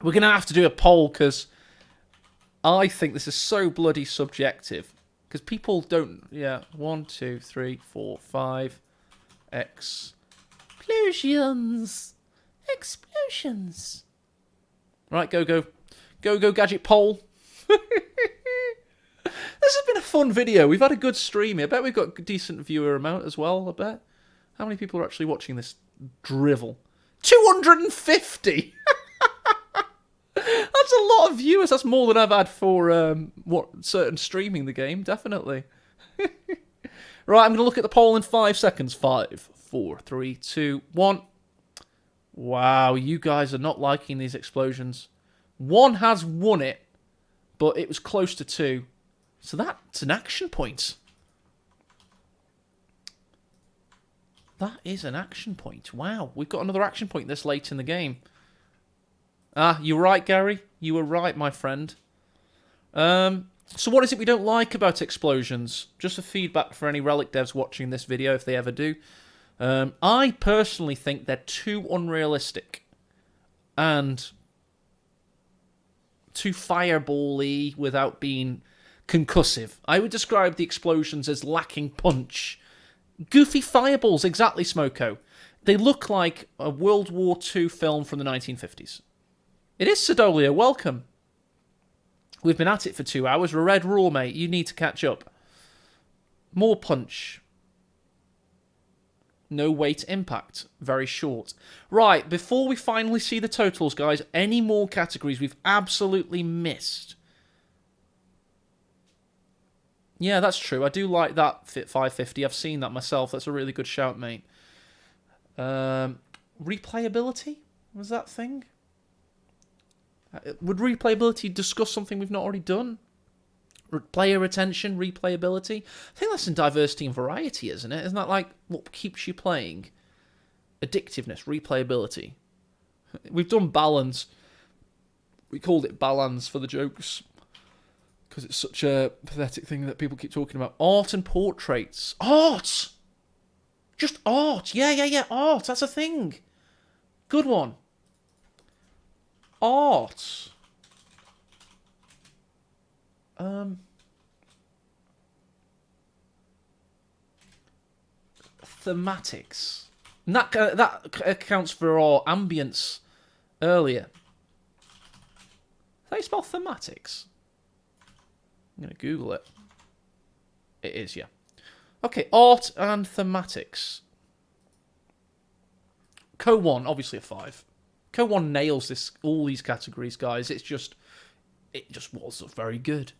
S1: We're going to have to do a poll because I think this is so bloody subjective. Because people don't... Yeah, 1, 2, 3, 4, 5. Explosions. Explosions. Right, go, gadget poll. This has been a fun video. We've had a good stream here. I bet we've got a decent viewer amount as well, I bet. How many people are actually watching this drivel? 250! That's a lot of viewers. That's more than I've had for certain streaming the game, definitely. Right, I'm going to look at the poll in 5 seconds. 5, 4, 3, 2, 1. Wow, you guys are not liking these explosions. 1 has won it, but it was close to 2. So that's an action point. That is an action point. Wow, we've got another action point this late in the game. Ah, you're right, Gary. You were right, my friend. So what is it we don't like about explosions? Just a feedback for any Relic devs watching this video, if they ever do. I personally think they're too unrealistic and too fireball-y without being concussive. I would describe the explosions as lacking punch. Goofy fireballs, exactly, Smoko. They look like a World War II film from the 1950s. It is Sidolia, welcome. We've been at it for 2 hours. We're red raw, mate. You need to catch up. More punch. No weight impact. Very short. Right, before we finally see the totals, guys, any more categories we've absolutely missed? Yeah, that's true. I do like that Fit 550. I've seen that myself. That's a really good shout, mate. Replayability? Was that thing? Would replayability discuss something we've not already done? Player retention, replayability. I think that's in diversity and variety, isn't it? Isn't that like what keeps you playing? Addictiveness, replayability. We've done balance. We called it balance for the jokes because it's such a pathetic thing that people keep talking about. Art and portraits. Art! Just art. Yeah. Art. That's a thing. Good one. Art. Thematics. And that accounts for our ambience earlier. How do you spell thematics? I'm going to Google it. It is, yeah. Okay, art and thematics. CoH1, obviously a 5. CoH1 nails all these categories, guys. It just was very good.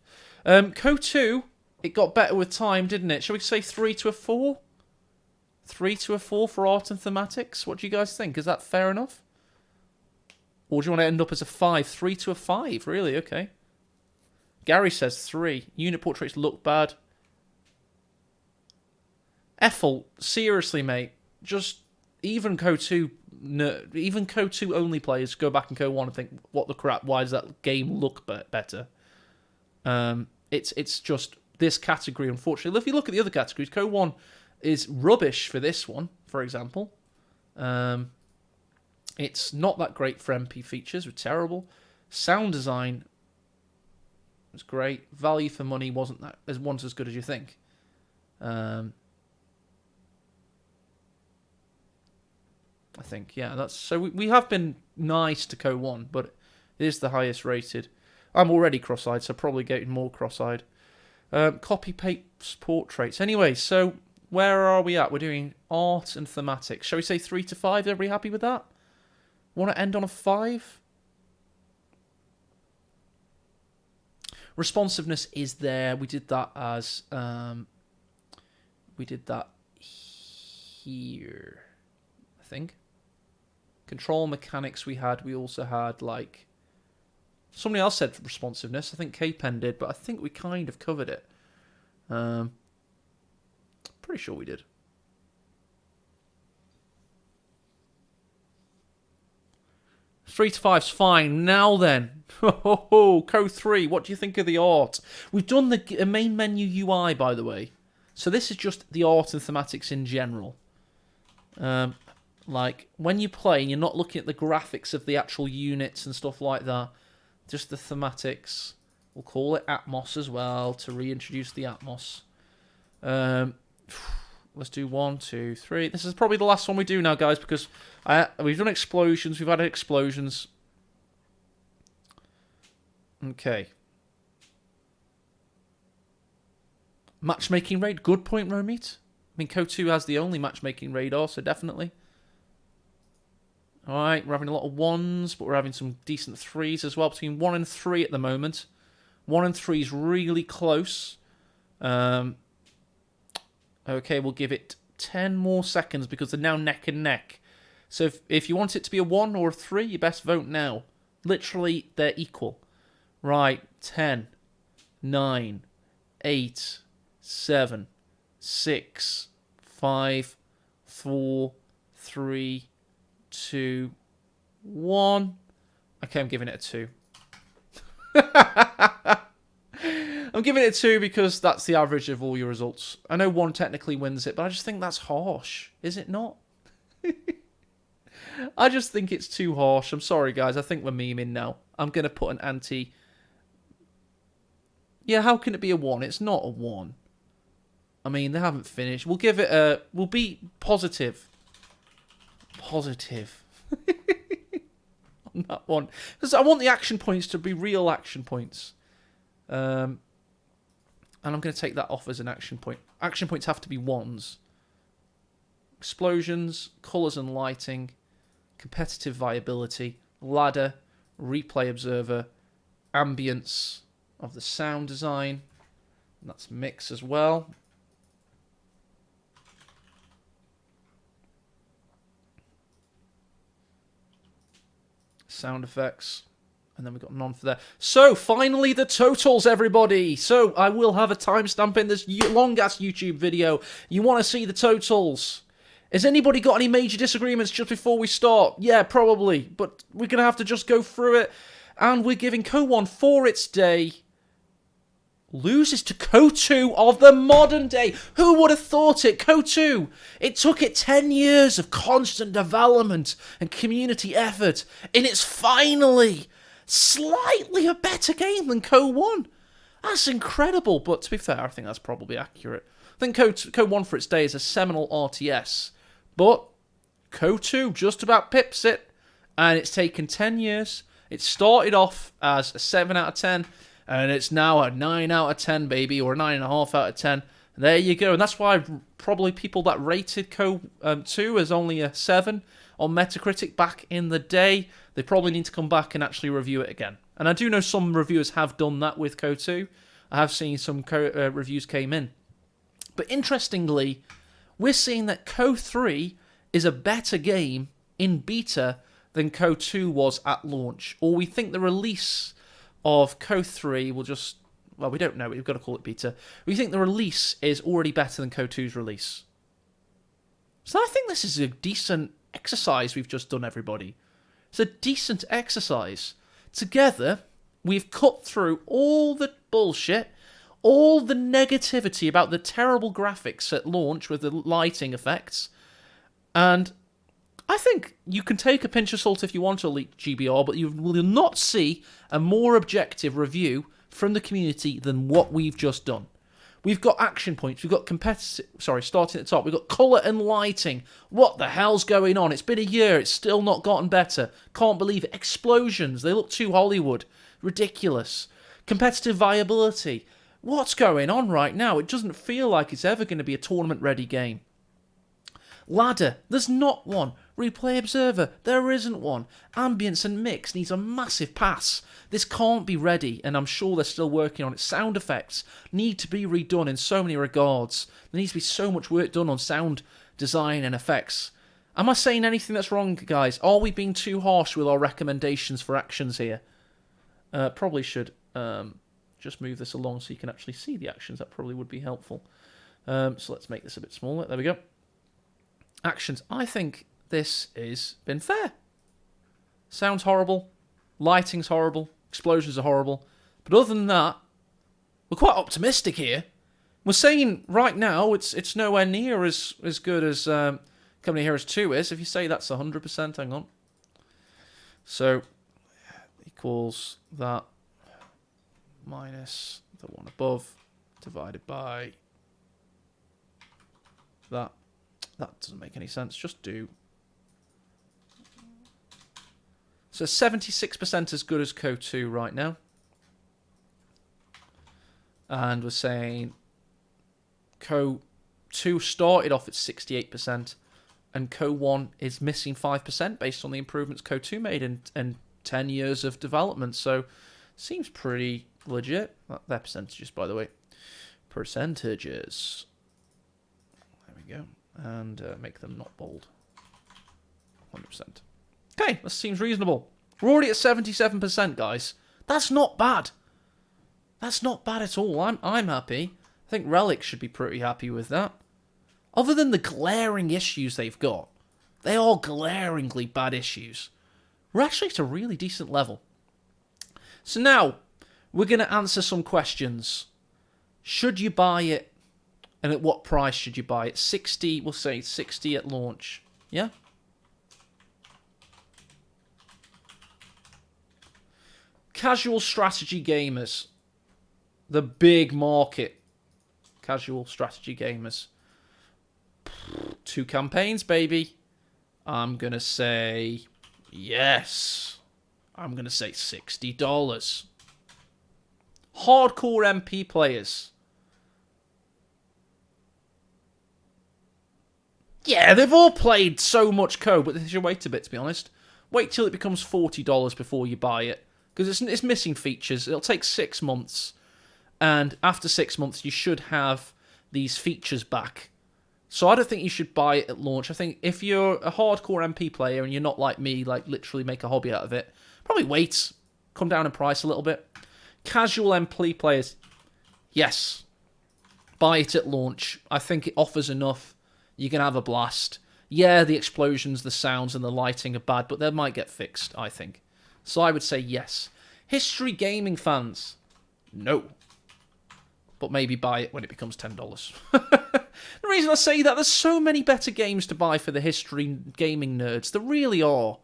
S1: CoH2, it got better with time, didn't it? Shall we say 3 to a 4? 3 to a 4 for art and thematics? What do you guys think? Is that fair enough? Or do you want to end up as a 5? 3 to a 5, really? Okay. Gary says 3. Unit portraits look bad. Ethel, seriously, mate. Just even CoH2 only players go back and CoH1 and think, what the crap? Why does that game look better? It's just this category, unfortunately. If you look at the other categories, CoH1 is rubbish for this one, for example. It's not that great for MP features. It's terrible. Sound design was great. Value for money wasn't as good as you think. I think, yeah. That's so we have been nice to CoH1, but it is the highest rated. I'm already cross-eyed, so probably getting more cross-eyed. Copy paste portraits. Anyway, so where are we at? We're doing art and thematics. Shall we say 3 to 5? Everybody happy with that? Want to end on a 5? Responsiveness is there. We did that as we did that here, I think. Control mechanics we also had like somebody else said responsiveness. I think K-Pen did, but I think we kind of covered it. Pretty sure we did. 3 to 5's fine. Now then, CoH3, what do you think of the art? We've done the main menu UI, by the way. So this is just the art and thematics in general. Like, when you play and you're not looking at the graphics of the actual units and stuff like that, just the thematics. We'll call it Atmos as well to reintroduce the Atmos. Let's do 1, 2, 3. This is probably the last one we do now, guys, because we've done explosions. We've added explosions. Okay. Matchmaking raid. Good point, Romeet. I mean, CoH2 has the only matchmaking radar, so definitely. Alright, we're having a lot of 1s, but we're having some decent 3s as well. Between 1 and 3 at the moment. 1 and 3 is really close. Okay, we'll give it 10 more seconds because they're now neck and neck. So if you want it to be a 1 or a 3, you best vote now. Literally, they're equal. Right, 10, 9, 8, 7, 6, 5, 4, 3, 2, 1. Okay, I'm giving it a 2. I'm giving it a 2 because that's the average of all your results. I know 1 technically wins it, but I just think that's harsh. Is it not? I just think it's too harsh. I'm sorry, guys. I think we're memeing now. I'm going to put an anti... Yeah, how can it be a 1? It's not a 1. I mean, they haven't finished. We'll give it a... We'll be positive. Positive. On that one. Because I want the action points to be real action points. And I'm going to take that off as an action point. Action points have to be 1s. Explosions, colours and lighting, competitive viability, ladder, replay observer, ambience of the sound design. And that's mix as well. Sound effects. And then we've got none for there. So, finally, the totals, everybody. So, I will have a timestamp in this long-ass YouTube video. You want to see the totals. Has anybody got any major disagreements just before we start? Yeah, probably. But we're going to have to just go through it. And we're giving CoH1 for its day. Loses to CoH2 of the modern day. Who would have thought it? CoH2. It took it 10 years of constant development and community effort. And it's finally... slightly a better game than CoH1. That's incredible, but to be fair, I think that's probably accurate. I think CoH1 for its day is a seminal RTS, but CoH2 just about pips it, and it's taken 10 years. It started off as a 7 out of 10, and it's now a 9 out of 10, baby, or a 9.5 out of 10. There you go, and that's why probably people that rated CoH2 as only a 7 on Metacritic back in the day, they probably need to come back and actually review it again. And I do know some reviewers have done that with CoH2. I have seen some reviews came in. But interestingly, we're seeing that CoH3 is a better game in beta than CoH2 was at launch. Or we think the release of CoH3 will just... Well, we don't know. We've got to call it beta. We think the release is already better than CoH2's release. So I think this is a decent exercise we've just done, everybody. It's a decent exercise. Together, we've cut through all the bullshit, all the negativity about the terrible graphics at launch with the lighting effects, and I think you can take a pinch of salt if you want to Elite GBR, but you will not see a more objective review from the community than what we've just done. We've got action points. We've got starting at the top. We've got colour and lighting. What the hell's going on? It's been a year. It's still not gotten better. Can't believe it. Explosions. They look too Hollywood. Ridiculous. Competitive viability. What's going on right now? It doesn't feel like it's ever going to be a tournament-ready game. Ladder. There's not one. Replay observer. There isn't one. Ambience and mix needs a massive pass. This can't be ready, and I'm sure they're still working on it. Sound effects need to be redone in so many regards. There needs to be so much work done on sound design and effects. Am I saying anything that's wrong, guys? Are we being too harsh with our recommendations for actions here? Probably should just move this along so you can actually see the actions. That probably would be helpful. So let's make this a bit smaller. There we go. Actions. I think this has been fair. Sounds horrible. Lighting's horrible. Explosions are horrible. But other than that, we're quite optimistic here. We're saying right now it's nowhere near as good as Company Heroes 2 is. If you say that's 100%, hang on. So, equals that minus the one above divided by that. That doesn't make any sense. Just do. So 76% as good as CoH2 right now. And we're saying CoH2 started off at 68%, and CoH1 is missing 5% based on the improvements CoH2 made in 10 years of development. So seems pretty legit. They're percentages, by the way. Percentages. There we go. And make them not bold. 100%. Okay, that seems reasonable. We're already at 77%, guys. That's not bad. That's not bad at all. I'm happy. I think Relic should be pretty happy with that. Other than the glaring issues they've got, they are glaringly bad issues. We're actually at a really decent level. So now, we're going to answer some questions. Should you buy it? And at what price should you buy it? 60, we'll say 60 at launch. Yeah? Casual strategy gamers. The big market. Casual strategy gamers. 2 campaigns, baby. I'm going to say yes. I'm going to say $60. Hardcore MP players. Yeah, they've all played so much code, but they should wait a bit, to be honest. Wait till it becomes $40 before you buy it. Because it's missing features. It'll take 6 months. And after 6 months, you should have these features back. So I don't think you should buy it at launch. I think if you're a hardcore MP player and you're not like me, like literally make a hobby out of it, probably wait. Come down in price a little bit. Casual MP players, yes. Buy it at launch. I think it offers enough. You can have a blast. Yeah, the explosions, the sounds, and the lighting are bad, but they might get fixed, I think. So I would say yes. History gaming fans, no. But maybe buy it when it becomes $10. The reason I say that, there's so many better games to buy for the history gaming nerds. There really are.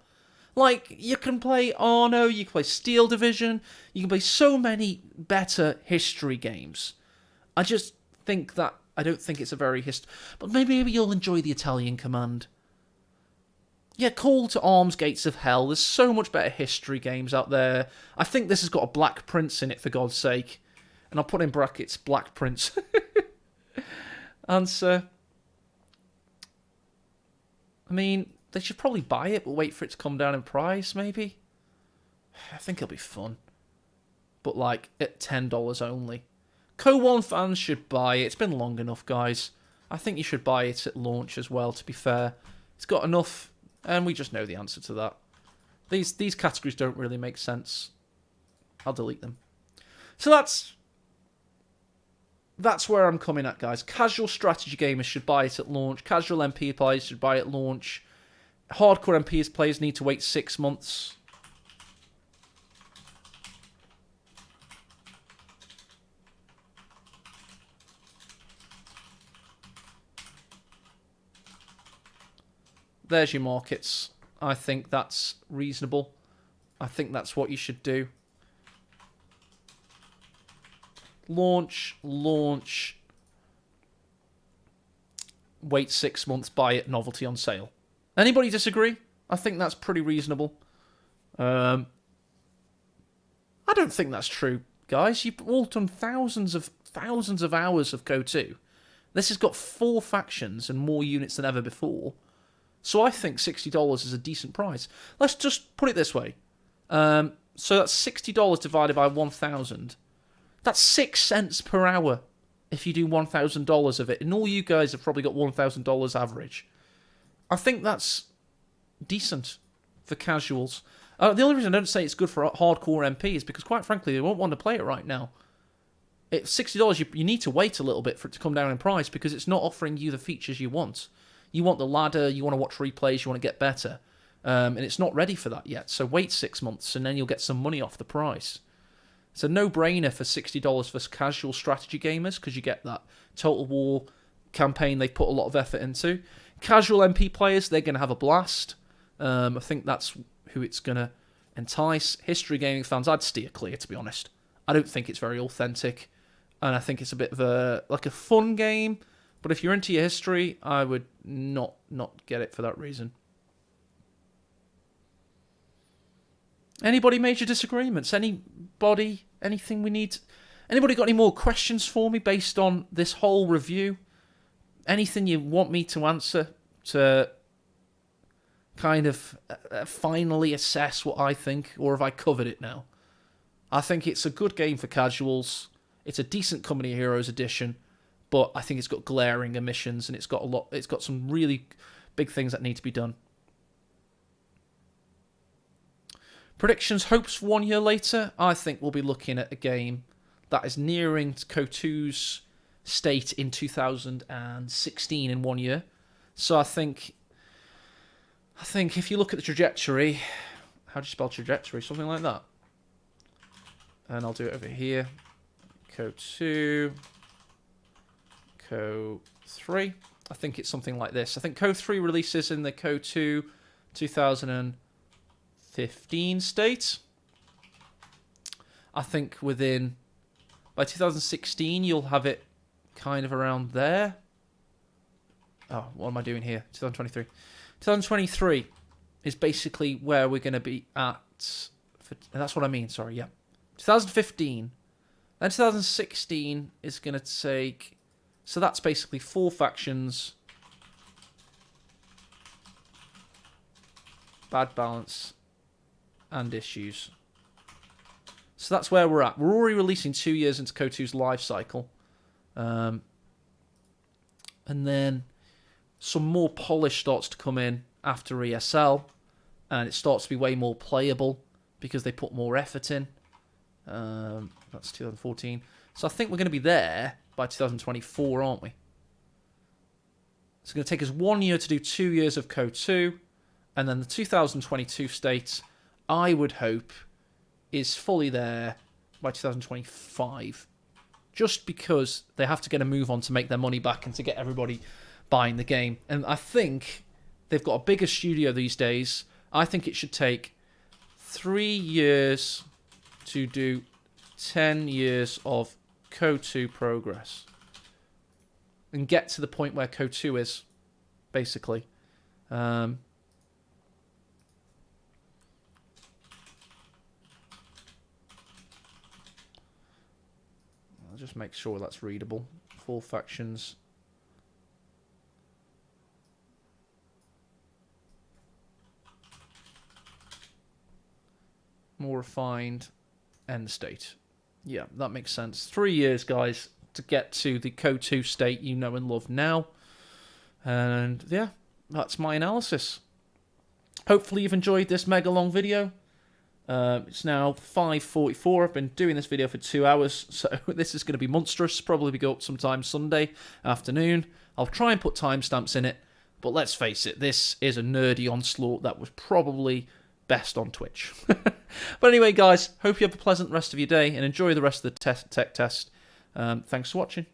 S1: Like, you can play Arno, you can play Steel Division, you can play so many better history games. I just think that, I don't think it's a very but maybe you'll enjoy the Italian Command. Yeah, Call to Arms, Gates of Hell. There's so much better history games out there. I think this has got a Black Prince in it, for God's sake. And I'll put in brackets, Black Prince. Answer. I mean, they should probably buy it, but wait for it to come down in price, maybe? I think it'll be fun. But, like, at $10 only. CoH1 fans should buy it. It's been long enough, guys. I think you should buy it at launch as well, to be fair. It's got enough, and we just know the answer to that. These categories don't really make sense. I'll delete them. So that's where I'm coming at, guys. Casual strategy gamers should buy it at launch. Casual MP players should buy it at launch. Hardcore MP players need to wait 6 months. There's your markets. I think that's reasonable. I think that's what you should do. Launch. Wait 6 months, buy it, novelty on sale. Anybody disagree? I think that's pretty reasonable. I don't think that's true, guys. You've all done thousands of hours of CoH2. This has got 4 factions and more units than ever before. So I think $60 is a decent price. Let's just put it this way. So that's $60 divided by 1,000. That's 6 cents per hour if you do $1,000 of it. And all you guys have probably got $1,000 average. I think that's decent for casuals. The only reason I don't say it's good for hardcore MP is because, quite frankly, they won't want to play it right now. It's $60, you need to wait a little bit for it to come down in price because it's not offering you the features you want. You want the ladder, you want to watch replays, you want to get better. and it's not ready for that yet. So wait 6 months, and then you'll get some money off the price. It's a no-brainer for $60 for casual strategy gamers, because you get that Total War campaign they put a lot of effort into. Casual MP players, they're going to have a blast. I think that's who it's going to entice. History gaming fans, I'd steer clear, to be honest. I don't think it's very authentic, and I think it's a bit of a fun game. But if you're into your history, I would not get it for that reason. Anybody major disagreements? Anybody? Anything we need? Anybody got any more questions for me based on this whole review? Anything you want me to answer to kind of finally assess what I think, or have I covered it now? I think it's a good game for casuals. It's a decent Company of Heroes edition, but I think it's got glaring omissions, and it's got some really big things that need to be done. Predictions, hopes for 1 year later. I think we'll be looking at a game that is nearing CoH2's state in 2016 in 1 year. So I think if you look at the trajectory, how do you spell trajectory? Something like that. And I'll do it over here. CoH2, CoH3. I think it's something like this. I think CoH3 releases in the CoH2 2015 state. I think by 2016 you'll have it kind of around there. Oh, what am I doing here? 2023. 2023 is basically where we're going to be at. That's what I mean, sorry, yeah. 2015. Then 2016 is going to take... So that's basically 4 factions. Bad balance. And issues. So that's where we're at. We're already releasing 2 years into CoH2's life cycle. And then some more polish starts to come in after ESL. And it starts to be way more playable because they put more effort in. That's 2014. So I think we're going to be there by 2024, aren't we? It's going to take us 1 year to do 2 years of CoH2. And then the 2022 state, I would hope, is fully there by 2025. Just because they have to get a move on to make their money back and to get everybody buying the game. And I think they've got a bigger studio these days. I think it should take 3 years to do 10 years of CoH2 progress. And get to the point where CoH2 is, basically. I'll just make sure that's readable. 4 factions. More refined. End state. Yeah, that makes sense. 3 years, guys, to get to the CoH2 state you know and love now. And yeah, that's my analysis. Hopefully you've enjoyed this mega long video. It's now 5:44. I've been doing this video for 2 hours, so this is going to be monstrous. Probably go up sometime Sunday afternoon. I'll try and put timestamps in it, but let's face it, this is a nerdy onslaught that was probably best on Twitch. But anyway, guys, hope you have a pleasant rest of your day and enjoy the rest of the tech test. Thanks for watching.